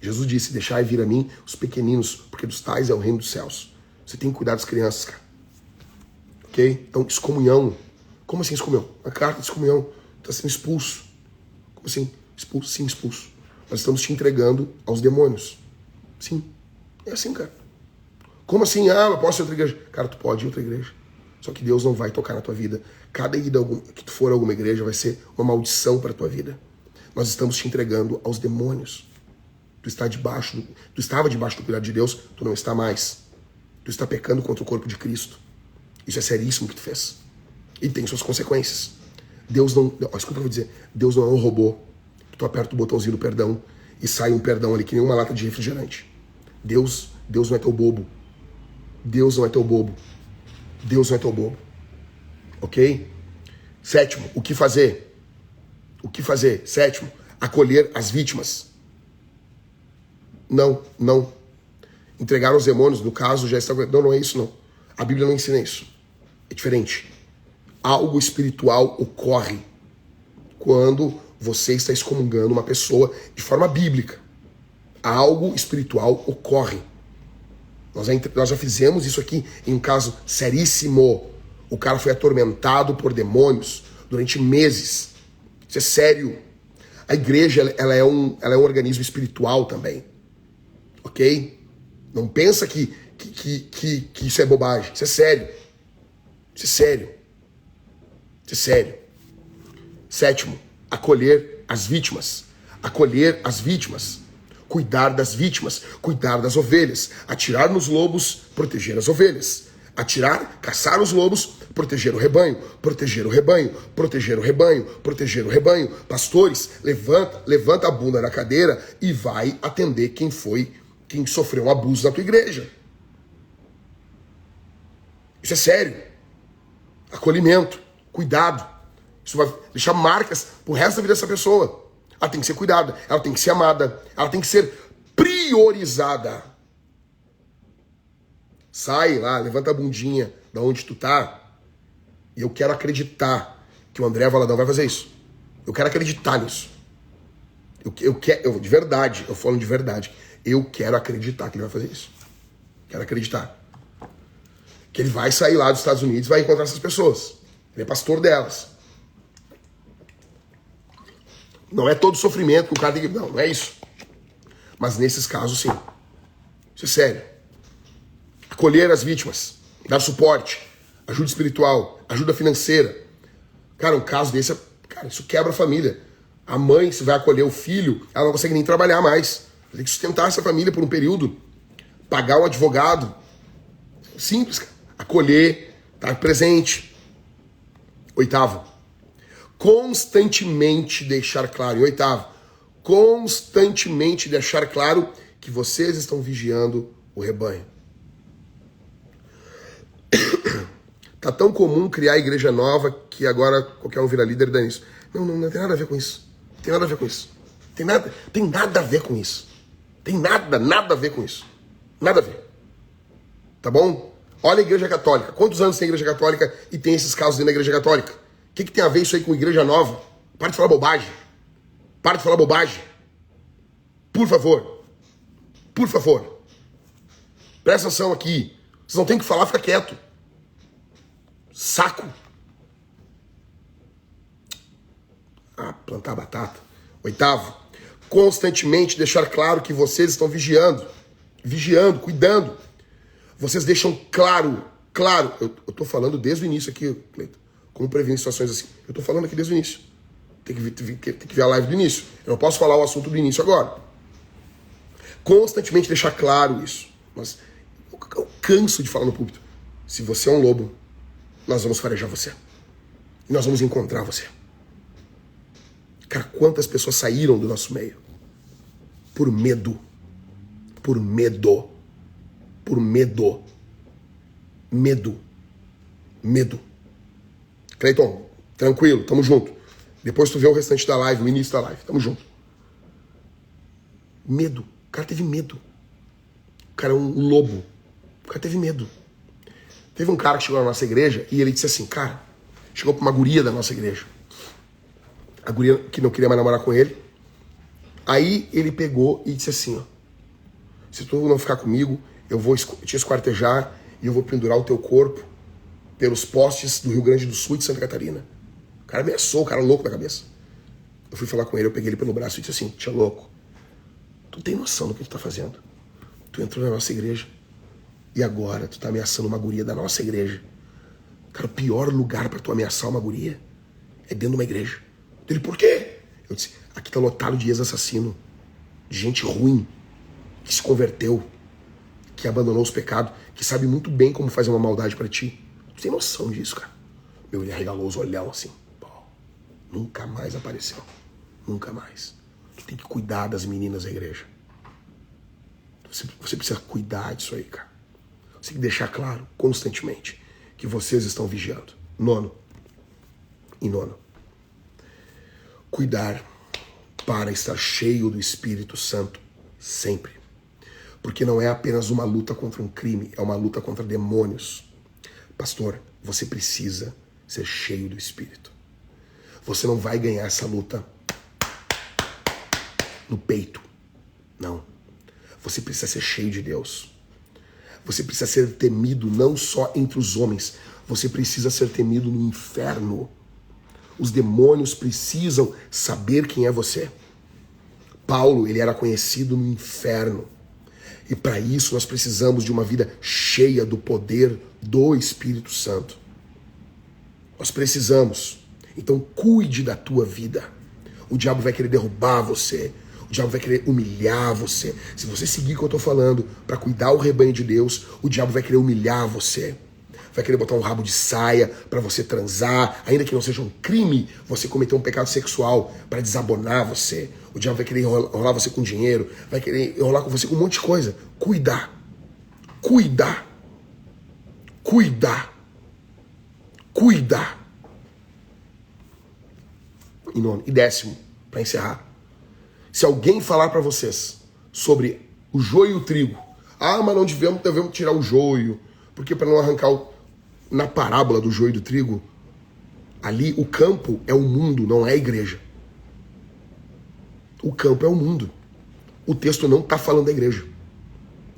Jesus disse, deixai vir a mim os pequeninos, porque dos tais é o reino dos céus. Você tem que cuidar das crianças, cara. Ok? Então, excomunhão. Como assim excomunhão? A carta de excomunhão. Está sendo expulso. Como assim? Expulso? Sim, expulso. Nós estamos te entregando aos demônios. Sim. É assim, cara. Como assim? Eu posso ir a outra igreja? Cara, tu pode ir a outra igreja. Só que Deus não vai tocar na tua vida. Cada ida que tu for a alguma igreja vai ser uma maldição para a tua vida. Nós estamos te entregando aos demônios. Tu estava debaixo do cuidado de Deus, tu não está mais. Tu está pecando contra o corpo de Cristo. Isso é seríssimo que tu fez. E tem suas consequências. Deus não... Escuta o que eu vou dizer. Deus não é um robô. Tu aperta o botãozinho do perdão e sai um perdão ali, que nem uma lata de refrigerante. Deus não é teu bobo. Deus não é teu bobo. Deus não é teu bobo. Ok? Sétimo, o que fazer? O que fazer? Sétimo, acolher as vítimas. Não. Entregar aos demônios, no caso, já está... Não é isso, não. A Bíblia não ensina isso. É diferente. Algo espiritual ocorre quando você está excomungando uma pessoa de forma bíblica. Algo espiritual ocorre. Nós já fizemos isso aqui em um caso seríssimo. O cara foi atormentado por demônios durante meses. Isso é sério. A igreja ela é um organismo espiritual também. Ok? Não pensa que isso é bobagem. Isso é sério. Isso é sério. Isso é sério. Sétimo, acolher as vítimas. Acolher as vítimas. Cuidar das vítimas. Cuidar das ovelhas. Atirar nos lobos, proteger as ovelhas. Atirar, caçar os lobos, proteger o rebanho. Proteger o rebanho. Proteger o rebanho. Proteger o rebanho. Pastores, levanta a bunda da cadeira e vai atender quem sofreu um abuso na tua igreja. Isso é sério. Acolhimento. Cuidado. Isso vai deixar marcas pro resto da vida dessa pessoa. Ela tem que ser cuidada, ela tem que ser amada, ela tem que ser priorizada. Sai lá, levanta a bundinha da onde tu tá. E eu quero acreditar que o André Valadão vai fazer isso. Eu quero acreditar nisso. De verdade, eu falo de verdade. Eu quero acreditar que ele vai fazer isso. Quero acreditar. Que ele vai sair lá dos Estados Unidos e vai encontrar essas pessoas. Ele é pastor delas. Não é todo sofrimento que o cara tem que... Não é isso. Mas nesses casos, sim. Isso é sério. Acolher as vítimas. Dar suporte. Ajuda espiritual. Ajuda financeira. Cara, um caso desse... Cara, isso quebra a família. A mãe, se vai acolher o filho, ela não consegue nem trabalhar mais. Tem que sustentar essa família por um período. Pagar um advogado. Simples, cara. Acolher. Estar presente. 8º. Constantemente deixar claro. E 8º. Constantemente deixar claro que vocês estão vigiando o rebanho. Tá tão comum criar igreja nova que agora qualquer um vira líder e dá nisso. Não tem nada a ver com isso. Tem nada a ver com isso. Tem nada a ver com isso. Tem nada a ver com isso. Nada a ver. Tá bom? Olha a igreja católica. Quantos anos tem a igreja católica e tem esses casos dentro da igreja católica? O que tem a ver isso aí com igreja nova? Para de falar bobagem. Para de falar bobagem. Por favor. Por favor. Presta atenção aqui. Vocês não tem que falar, fica quieto. Saco. Plantar batata. 8º. Constantemente deixar claro que vocês estão vigiando, cuidando. Vocês deixam claro. Eu tô falando desde o início aqui, Cleiton, como prevenir situações assim. Eu tô falando aqui desde o início. Tem que ver a live do início. Eu não posso falar o assunto do início agora. Constantemente deixar claro isso. Mas eu canso de falar no púlpito. Se você é um lobo, nós vamos farejar você. E nós vamos encontrar você. Cara, quantas pessoas saíram do nosso meio? Por medo. Por medo. Por medo. Medo. Cleiton, tranquilo, tamo junto. Depois tu vê o restante da live, o início da live. Tamo junto. Medo. O cara teve medo. O cara é um lobo. O cara teve medo. Teve um cara que chegou na nossa igreja e ele disse assim, cara, chegou pra uma guria da nossa igreja. A guria que não queria mais namorar com ele. Aí ele pegou e disse assim, ó, se tu não ficar comigo, eu vou te esquartejar e eu vou pendurar o teu corpo pelos postes do Rio Grande do Sul e de Santa Catarina. O cara ameaçou, o cara louco da cabeça. Eu fui falar com ele, eu peguei ele pelo braço e disse assim, tia louco, tu tem noção do que tu tá fazendo? Tu entrou na nossa igreja e agora tu tá ameaçando uma guria da nossa igreja. Cara, o pior lugar pra tu ameaçar uma guria é dentro de uma igreja. Ele, por quê? Eu disse, aqui tá lotado de ex-assassino, de gente ruim, que se converteu, que abandonou os pecados, que sabe muito bem como fazer uma maldade pra ti. Tu tem noção disso, cara? Ele arregalou os olhão assim. Pô, nunca mais apareceu. Nunca mais. Tu tem que cuidar das meninas da igreja. Você precisa cuidar disso aí, cara. Você tem que deixar claro, constantemente, que vocês estão vigiando. 9º. Cuidar para estar cheio do Espírito Santo sempre. Porque não é apenas uma luta contra um crime, é uma luta contra demônios. Pastor, você precisa ser cheio do Espírito. Você não vai ganhar essa luta no peito. Não. Você precisa ser cheio de Deus. Você precisa ser temido não só entre os homens, você precisa ser temido no inferno. Os demônios precisam saber quem é você. Paulo, ele era conhecido no inferno. E para isso nós precisamos de uma vida cheia do poder do Espírito Santo. Nós precisamos. Então cuide da tua vida. O diabo vai querer derrubar você. O diabo vai querer humilhar você. Se você seguir o que eu estou falando para cuidar o rebanho de Deus, o diabo vai querer humilhar você. Vai querer botar um rabo de saia para você transar, ainda que não seja um crime você cometer um pecado sexual para desabonar você. O diabo vai querer enrolar você com dinheiro, vai querer enrolar com você com um monte de coisa. Cuidar. e nono. E 10º, para encerrar. Se alguém falar para vocês sobre o joio e o trigo, mas não devemos tirar o joio, porque para não arrancar na parábola do joio e do trigo, ali o campo é o mundo, não é a igreja. O campo é o mundo. O texto não está falando da igreja.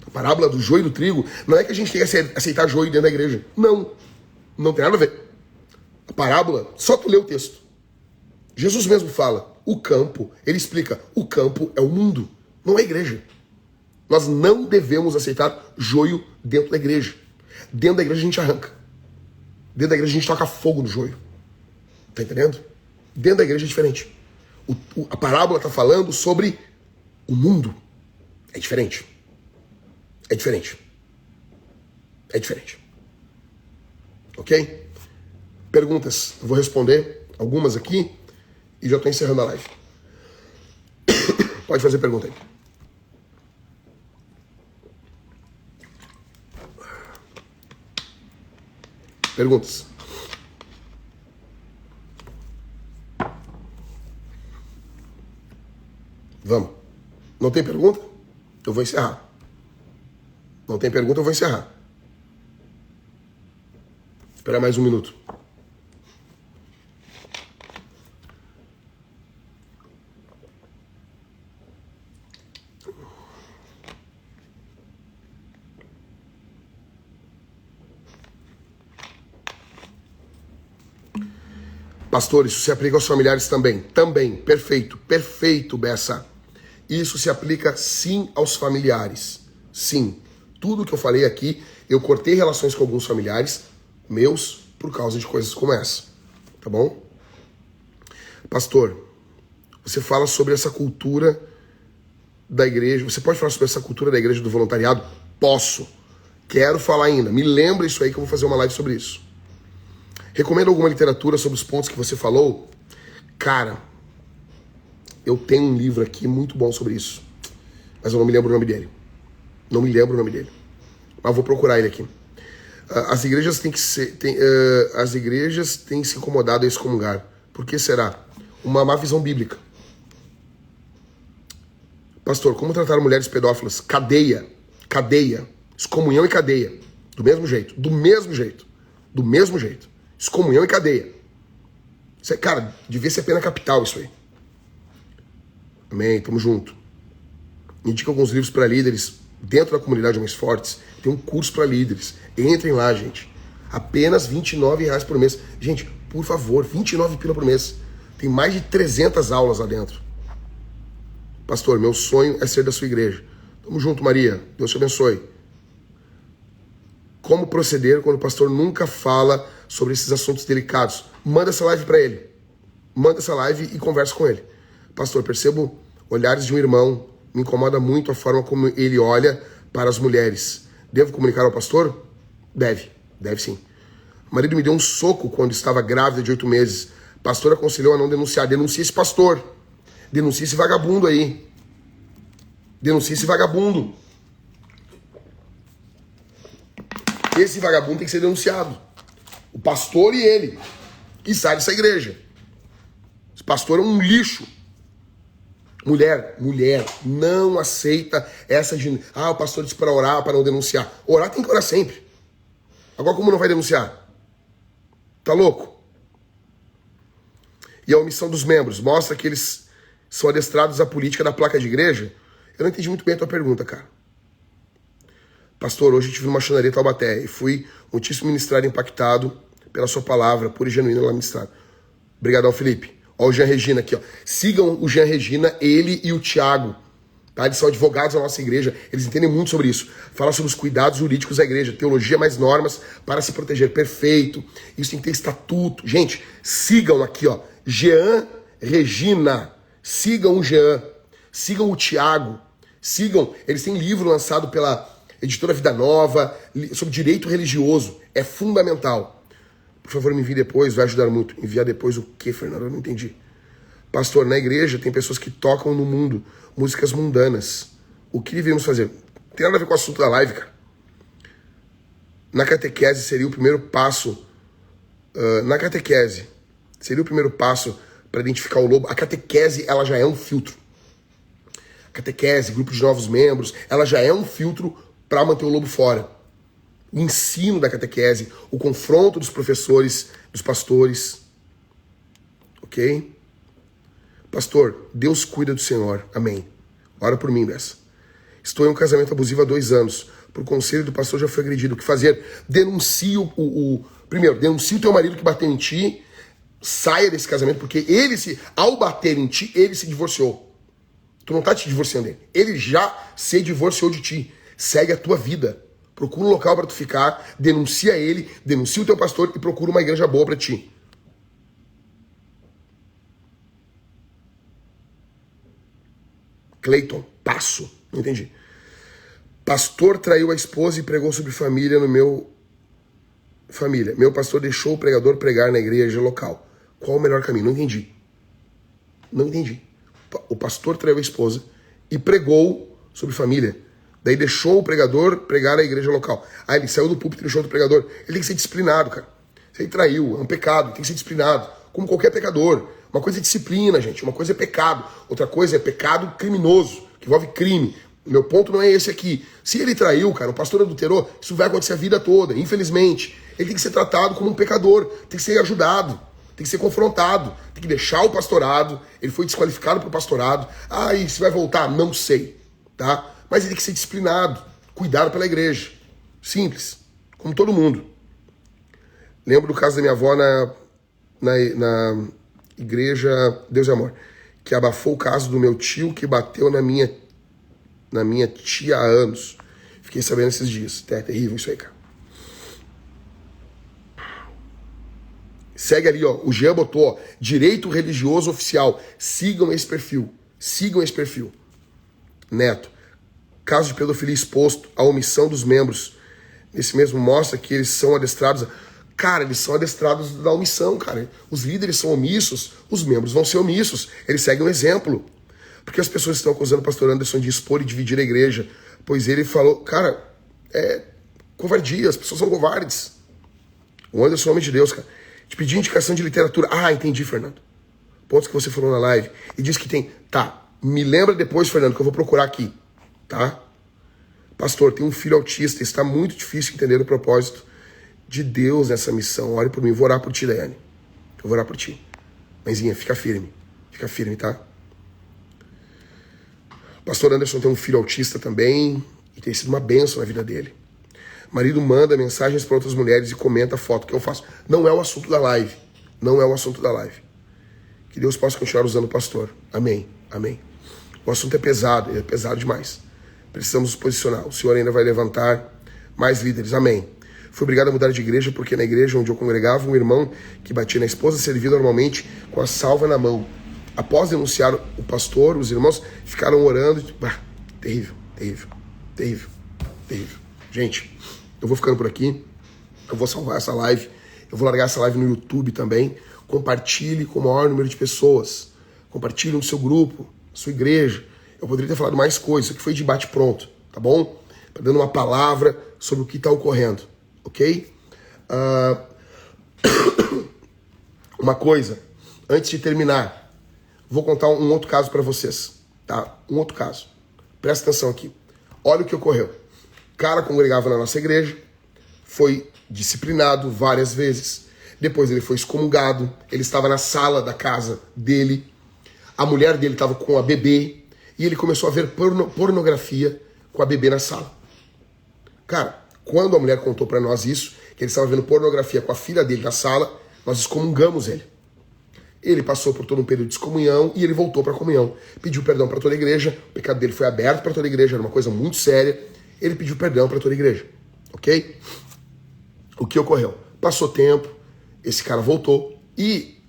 A parábola do joio e do trigo não é que a gente tenha que aceitar joio dentro da igreja. Não. Não tem nada a ver. A parábola, só tu lê o texto. Jesus mesmo fala, o campo, ele explica, o campo é o mundo, não é a igreja. Nós não devemos aceitar joio dentro da igreja. Dentro da igreja a gente arranca. Dentro da igreja a gente toca fogo no joio. Tá entendendo? Dentro da igreja é diferente. A parábola está falando sobre o mundo. É diferente. É diferente. É diferente. Ok? Perguntas. Eu vou responder algumas aqui e já estou encerrando a live. Pode fazer pergunta aí. Perguntas. Vamos. Não tem pergunta? Eu vou encerrar. Não tem pergunta, eu vou encerrar. Espera mais um minuto. Pastor, isso se aplica aos familiares também? Também. Perfeito. Perfeito, Bessa. Isso se aplica sim aos familiares. Sim. Tudo que eu falei aqui, eu cortei relações com alguns familiares meus por causa de coisas como essa. Tá bom? Pastor, você fala sobre essa cultura da igreja. Você pode falar sobre essa cultura da igreja do voluntariado? Posso. Quero falar ainda. Me lembra isso aí que eu vou fazer uma live sobre isso. Recomendo alguma literatura sobre os pontos que você falou? Cara, eu tenho um livro aqui muito bom sobre isso. Mas eu não me lembro o nome dele. Não me lembro o nome dele. Mas vou procurar ele aqui. As igrejas têm que as igrejas têm se incomodado a excomungar. Por que será? Uma má visão bíblica. Pastor, como tratar mulheres pedófilas? Cadeia. Cadeia. Excomunhão e cadeia. Do mesmo jeito. Do mesmo jeito. Do mesmo jeito. Excomunhão e cadeia. Isso é, cara, devia ser pena capital isso aí. Amém, tamo junto. Indica alguns livros para líderes dentro da comunidade Homens Fortes. Tem um curso para líderes. Entrem lá, gente. Apenas R$29 por mês. Gente, por favor, 29 pila por mês. Tem mais de 300 aulas lá dentro. Pastor, meu sonho é ser da sua igreja. Tamo junto, Maria. Deus te abençoe. Como proceder quando o pastor nunca fala sobre esses assuntos delicados? Manda essa live para ele. Manda essa live e conversa com ele. Pastor, percebo olhares de um irmão. Me incomoda muito a forma como ele olha para as mulheres. Devo comunicar ao pastor? Deve. Deve sim. O marido me deu um soco quando estava grávida de 8 meses. O pastor aconselhou a não denunciar. Denuncie esse pastor. Denuncie esse vagabundo aí. Denuncie esse vagabundo. Esse vagabundo tem que ser denunciado. O pastor e ele. E sai dessa igreja. Esse pastor é um lixo. Mulher, não aceita essa de... o pastor disse para orar, para não denunciar. Orar tem que orar sempre. Agora como não vai denunciar? Tá louco? E a omissão dos membros mostra que eles são adestrados à política da placa de igreja? Eu não entendi muito bem a tua pergunta, cara. Pastor, hoje eu estive numa maçonaria Taubaté e fui muitíssimo ministrado e impactado pela sua palavra, pura e genuína lá ministrado. Obrigadão, Felipe. Ó, o Jean Regina aqui, ó. Sigam o Jean Regina, ele e o Thiago. Tá? Eles são advogados da nossa igreja, eles entendem muito sobre isso. Fala sobre os cuidados jurídicos da igreja, teologia mais normas para se proteger. Perfeito. Isso tem que ter estatuto. Gente, sigam aqui, ó. Jean Regina. Sigam o Jean. Sigam o Thiago. Sigam. Eles têm livro lançado pela Editora Vida Nova sobre direito religioso. É fundamental. Por favor, me envie depois, vai ajudar muito. Enviar depois o quê, Fernando? Eu não entendi. Pastor, na igreja tem pessoas que tocam no mundo músicas mundanas. O que devemos fazer? Não tem nada a ver com o assunto da live, cara. Na catequese seria o primeiro passo. Na catequese seria o primeiro passo para identificar o lobo. A catequese, ela já é um filtro. A catequese, grupo de novos membros, ela já é um filtro para manter o lobo fora. O ensino da catequese, o confronto dos professores, dos pastores. Ok? Pastor, Deus cuida do Senhor. Amém. Ora por mim, Bessa. Estou em um casamento abusivo há 2 anos. Por conselho do pastor já fui agredido. O que fazer? Denuncie Primeiro, denuncie o teu marido que bateu em ti. Saia desse casamento, porque ao bater em ti, ele se divorciou. Tu não tá te divorciando dele. Ele já se divorciou de ti. Segue a tua vida. Procura um local para tu ficar, denuncia ele, denuncia o teu pastor e procura uma igreja boa para ti. Cleiton, passo. Não entendi. Pastor traiu a esposa e pregou sobre família no meu... Família. Meu pastor deixou o pregador pregar na igreja local. Qual o melhor caminho? Não entendi. Não entendi. O pastor traiu a esposa e pregou sobre família. Daí deixou o pregador pregar na igreja local. Aí ele saiu do púlpito e deixou o pregador. Ele tem que ser disciplinado, cara. Se ele traiu, é um pecado, tem que ser disciplinado. Como qualquer pecador. Uma coisa é disciplina, gente. Uma coisa é pecado. Outra coisa é pecado criminoso, que envolve crime. Meu ponto não é esse aqui. Se ele traiu, cara, o pastor adulterou, isso vai acontecer a vida toda, infelizmente. Ele tem que ser tratado como um pecador, tem que ser ajudado, tem que ser confrontado, tem que deixar o pastorado. Ele foi desqualificado para o pastorado. Ah, e se vai voltar? Não sei, tá? Mas ele tem que ser disciplinado, cuidado pela igreja. Simples, como todo mundo. Lembro do caso da minha avó na igreja Deus e Amor, que abafou o caso do meu tio que bateu na minha tia há anos. Fiquei sabendo esses dias. É terrível isso aí, cara. Segue ali, ó. O Jean botou, ó. Direito religioso oficial. Sigam esse perfil. Sigam esse perfil. Neto. Caso de pedofilia exposto à omissão dos membros. Nesse mesmo mostra que eles são adestrados. Cara, eles são adestrados da omissão, cara. Os líderes são omissos, os membros vão ser omissos. Eles seguem um exemplo. Porque as pessoas estão acusando o pastor Anderson de expor e dividir a igreja. Pois ele falou, cara, é covardia, as pessoas são covardes. O Anderson é homem de Deus, cara. Te pedi indicação de literatura. Ah, entendi, Fernando. Pontos que você falou na live. E disse que tem. Tá, me lembra depois, Fernando, que eu vou procurar aqui. Tá? Pastor, tem um filho autista. Está muito difícil entender o propósito de Deus nessa missão. Ore por mim. Vou orar por ti, Daiane. Eu vou orar por ti. Mãezinha, fica firme. Fica firme, tá? Pastor Anderson tem um filho autista também e tem sido uma bênção na vida dele. Marido manda mensagens para outras mulheres e comenta a foto que eu faço. Não é o assunto da live. Não é o assunto da live. Que Deus possa continuar usando o pastor. Amém. Amém. O assunto é pesado. Ele é pesado demais. Precisamos nos posicionar. O Senhor ainda vai levantar mais líderes. Amém. Fui obrigado a mudar de igreja porque na igreja onde eu congregava, um irmão que batia na esposa servia normalmente com a salva na mão. Após denunciar o pastor, os irmãos ficaram orando. Terrível, terrível, terrível, terrível. Gente, eu vou ficando por aqui. Eu vou salvar essa live. Eu vou largar essa live no YouTube também. Compartilhe com o maior número de pessoas. Compartilhe no seu grupo, na sua igreja. Eu poderia ter falado mais coisas. Isso aqui foi de bate pronto, tá bom? Dando uma palavra sobre o que está ocorrendo, ok? Uma coisa, antes de terminar. Vou contar um outro caso para vocês, tá? Um outro caso. Presta atenção aqui. Olha o que ocorreu. O cara congregava na nossa igreja, foi disciplinado várias vezes. Depois ele foi excomungado. Ele estava na sala da casa dele. A mulher dele estava com a bebê. E ele começou a ver pornografia com a bebê na sala. Cara, quando a mulher contou para nós isso, que ele estava vendo pornografia com a filha dele na sala, nós excomungamos ele. Ele passou por todo um período de excomunhão e ele voltou para a comunhão. Pediu perdão para toda a igreja, o pecado dele foi aberto para toda a igreja, era uma coisa muito séria. Ele pediu perdão para toda a igreja, ok? O que ocorreu? Passou tempo, esse cara voltou e,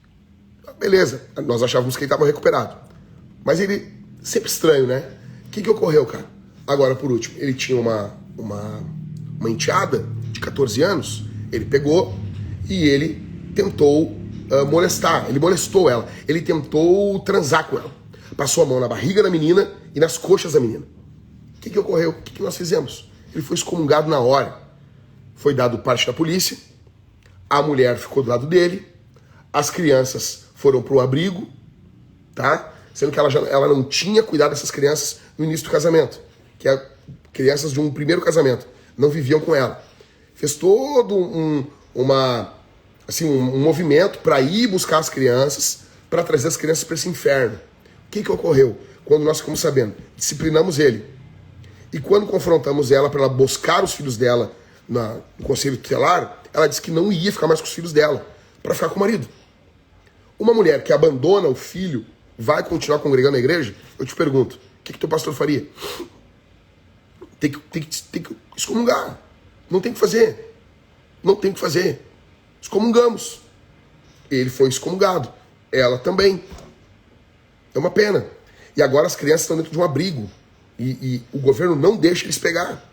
beleza, nós achávamos que ele estava recuperado. Mas ele, sempre estranho, né? O que ocorreu, cara? Agora, por último, ele tinha uma enteada de 14 anos, ele pegou e ele tentou molestar, ele molestou ela, ele tentou transar com ela, passou a mão na barriga da menina e nas coxas da menina. O que ocorreu? O que nós fizemos? Ele foi excomungado na hora, foi dado parte da polícia, a mulher ficou do lado dele, as crianças foram para o abrigo tá? Sendo que ela não tinha cuidado dessas crianças no início do casamento, que é crianças de um primeiro casamento, não viviam com ela. Fez todo um movimento para ir buscar as crianças, para trazer as crianças para esse inferno. O que ocorreu? Quando nós ficamos sabendo, disciplinamos ele. E quando confrontamos ela para ela buscar os filhos dela no conselho tutelar, ela disse que não ia ficar mais com os filhos dela, para ficar com o marido. Uma mulher que abandona o filho vai continuar congregando na igreja? Eu te pergunto, o que teu pastor faria? Tem que excomungar. Não tem o que fazer. Não tem o que fazer. Excomungamos. Ele foi excomungado. Ela também. É uma pena. E agora as crianças estão dentro de um abrigo. E o governo não deixa eles pegar.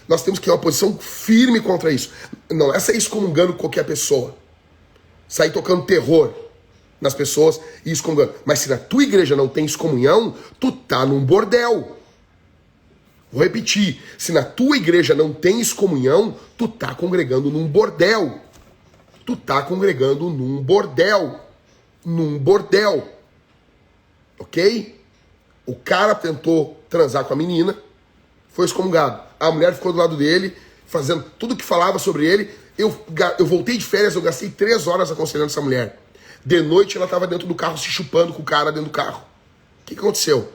Nós temos que ter uma posição firme contra isso. Não é sair excomungando qualquer pessoa. Sair tocando terror nas pessoas e excomungando. Mas se na tua igreja não tem excomunhão, tu tá num bordel. Vou repetir. Se na tua igreja não tem excomunhão, tu tá congregando num bordel. Tu tá congregando num bordel. Num bordel. Ok? O cara tentou transar com a menina, foi excomungado. A mulher ficou do lado dele, fazendo tudo que falava sobre ele. Eu voltei de férias, eu gastei 3 horas aconselhando essa mulher. De noite ela estava dentro do carro se chupando com o cara dentro do carro. O que aconteceu?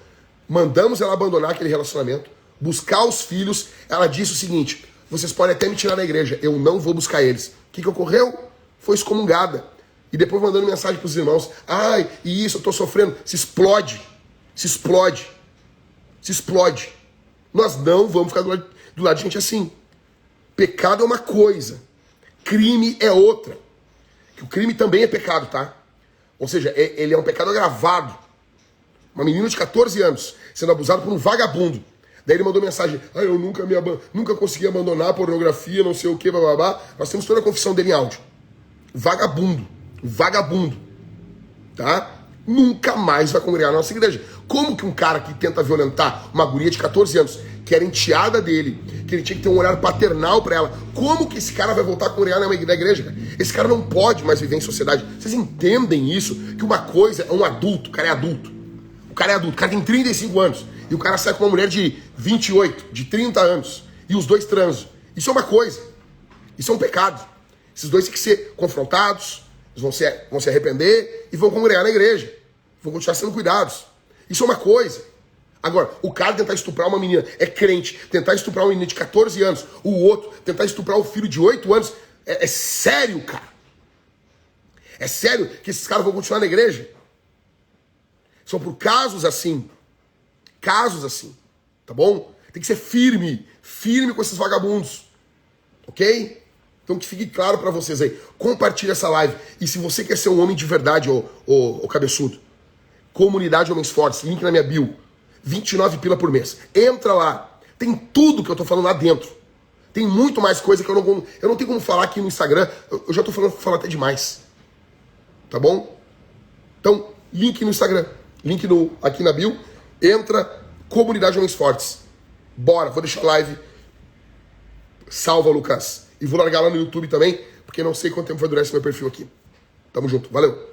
Mandamos ela abandonar aquele relacionamento, buscar os filhos. Ela disse o seguinte: vocês podem até me tirar da igreja, eu não vou buscar eles. O que ocorreu? Foi excomungada. E depois mandando mensagem para os irmãos: ai, e isso, eu estou sofrendo. Se explode. Se explode. Se explode. Nós não vamos ficar do lado de gente assim. Pecado é uma coisa. Crime é outra. Que o crime também é pecado, tá? Ou seja, ele é um pecado agravado. Uma menina de 14 anos sendo abusada por um vagabundo. Daí ele mandou mensagem: eu nunca consegui abandonar a pornografia, não sei o que, bababá. Nós temos toda a confissão dele em áudio. Vagabundo. Vagabundo. Tá? Nunca mais vai congregar na nossa igreja. Como que um cara que tenta violentar uma guria de 14 anos, que era enteada dele, que ele tinha que ter um olhar paternal pra ela, como que esse cara vai voltar a congregar na igreja, cara? Esse cara não pode mais viver em sociedade. Vocês entendem isso? Que uma coisa é um adulto, o cara é adulto. O cara é adulto, o cara tem 35 anos. E o cara sai com uma mulher de 28, de 30 anos. E os dois transam. Isso é uma coisa. Isso é um pecado. Esses dois têm que ser confrontados, eles vão se arrepender e vão congregar na igreja. Vão continuar sendo cuidados. Isso é uma coisa. Agora, o cara tentar estuprar uma menina, é crente, tentar estuprar uma menina de 14 anos, o outro tentar estuprar o filho de 8 anos, é sério, cara. É sério que esses caras vão continuar na igreja? São por casos assim. Casos assim. Tá bom? Tem que ser firme. Firme com esses vagabundos. Ok? Então que fique claro pra vocês aí. Compartilha essa live. E se você quer ser um homem de verdade, ô cabeçudo, Comunidade Homens Fortes, link na minha bio. 29 pila por mês. Entra lá. Tem tudo que eu tô falando lá dentro. Tem muito mais coisa que eu não tenho como falar aqui no Instagram. Eu já tô falando até demais. Tá bom? Então, link no Instagram. Link aqui na bio. Entra, Comunidade Homens Fortes. Bora, vou deixar a live. Salva, Lucas. E vou largar lá no YouTube também, porque não sei quanto tempo vai durar esse meu perfil aqui. Tamo junto. Valeu.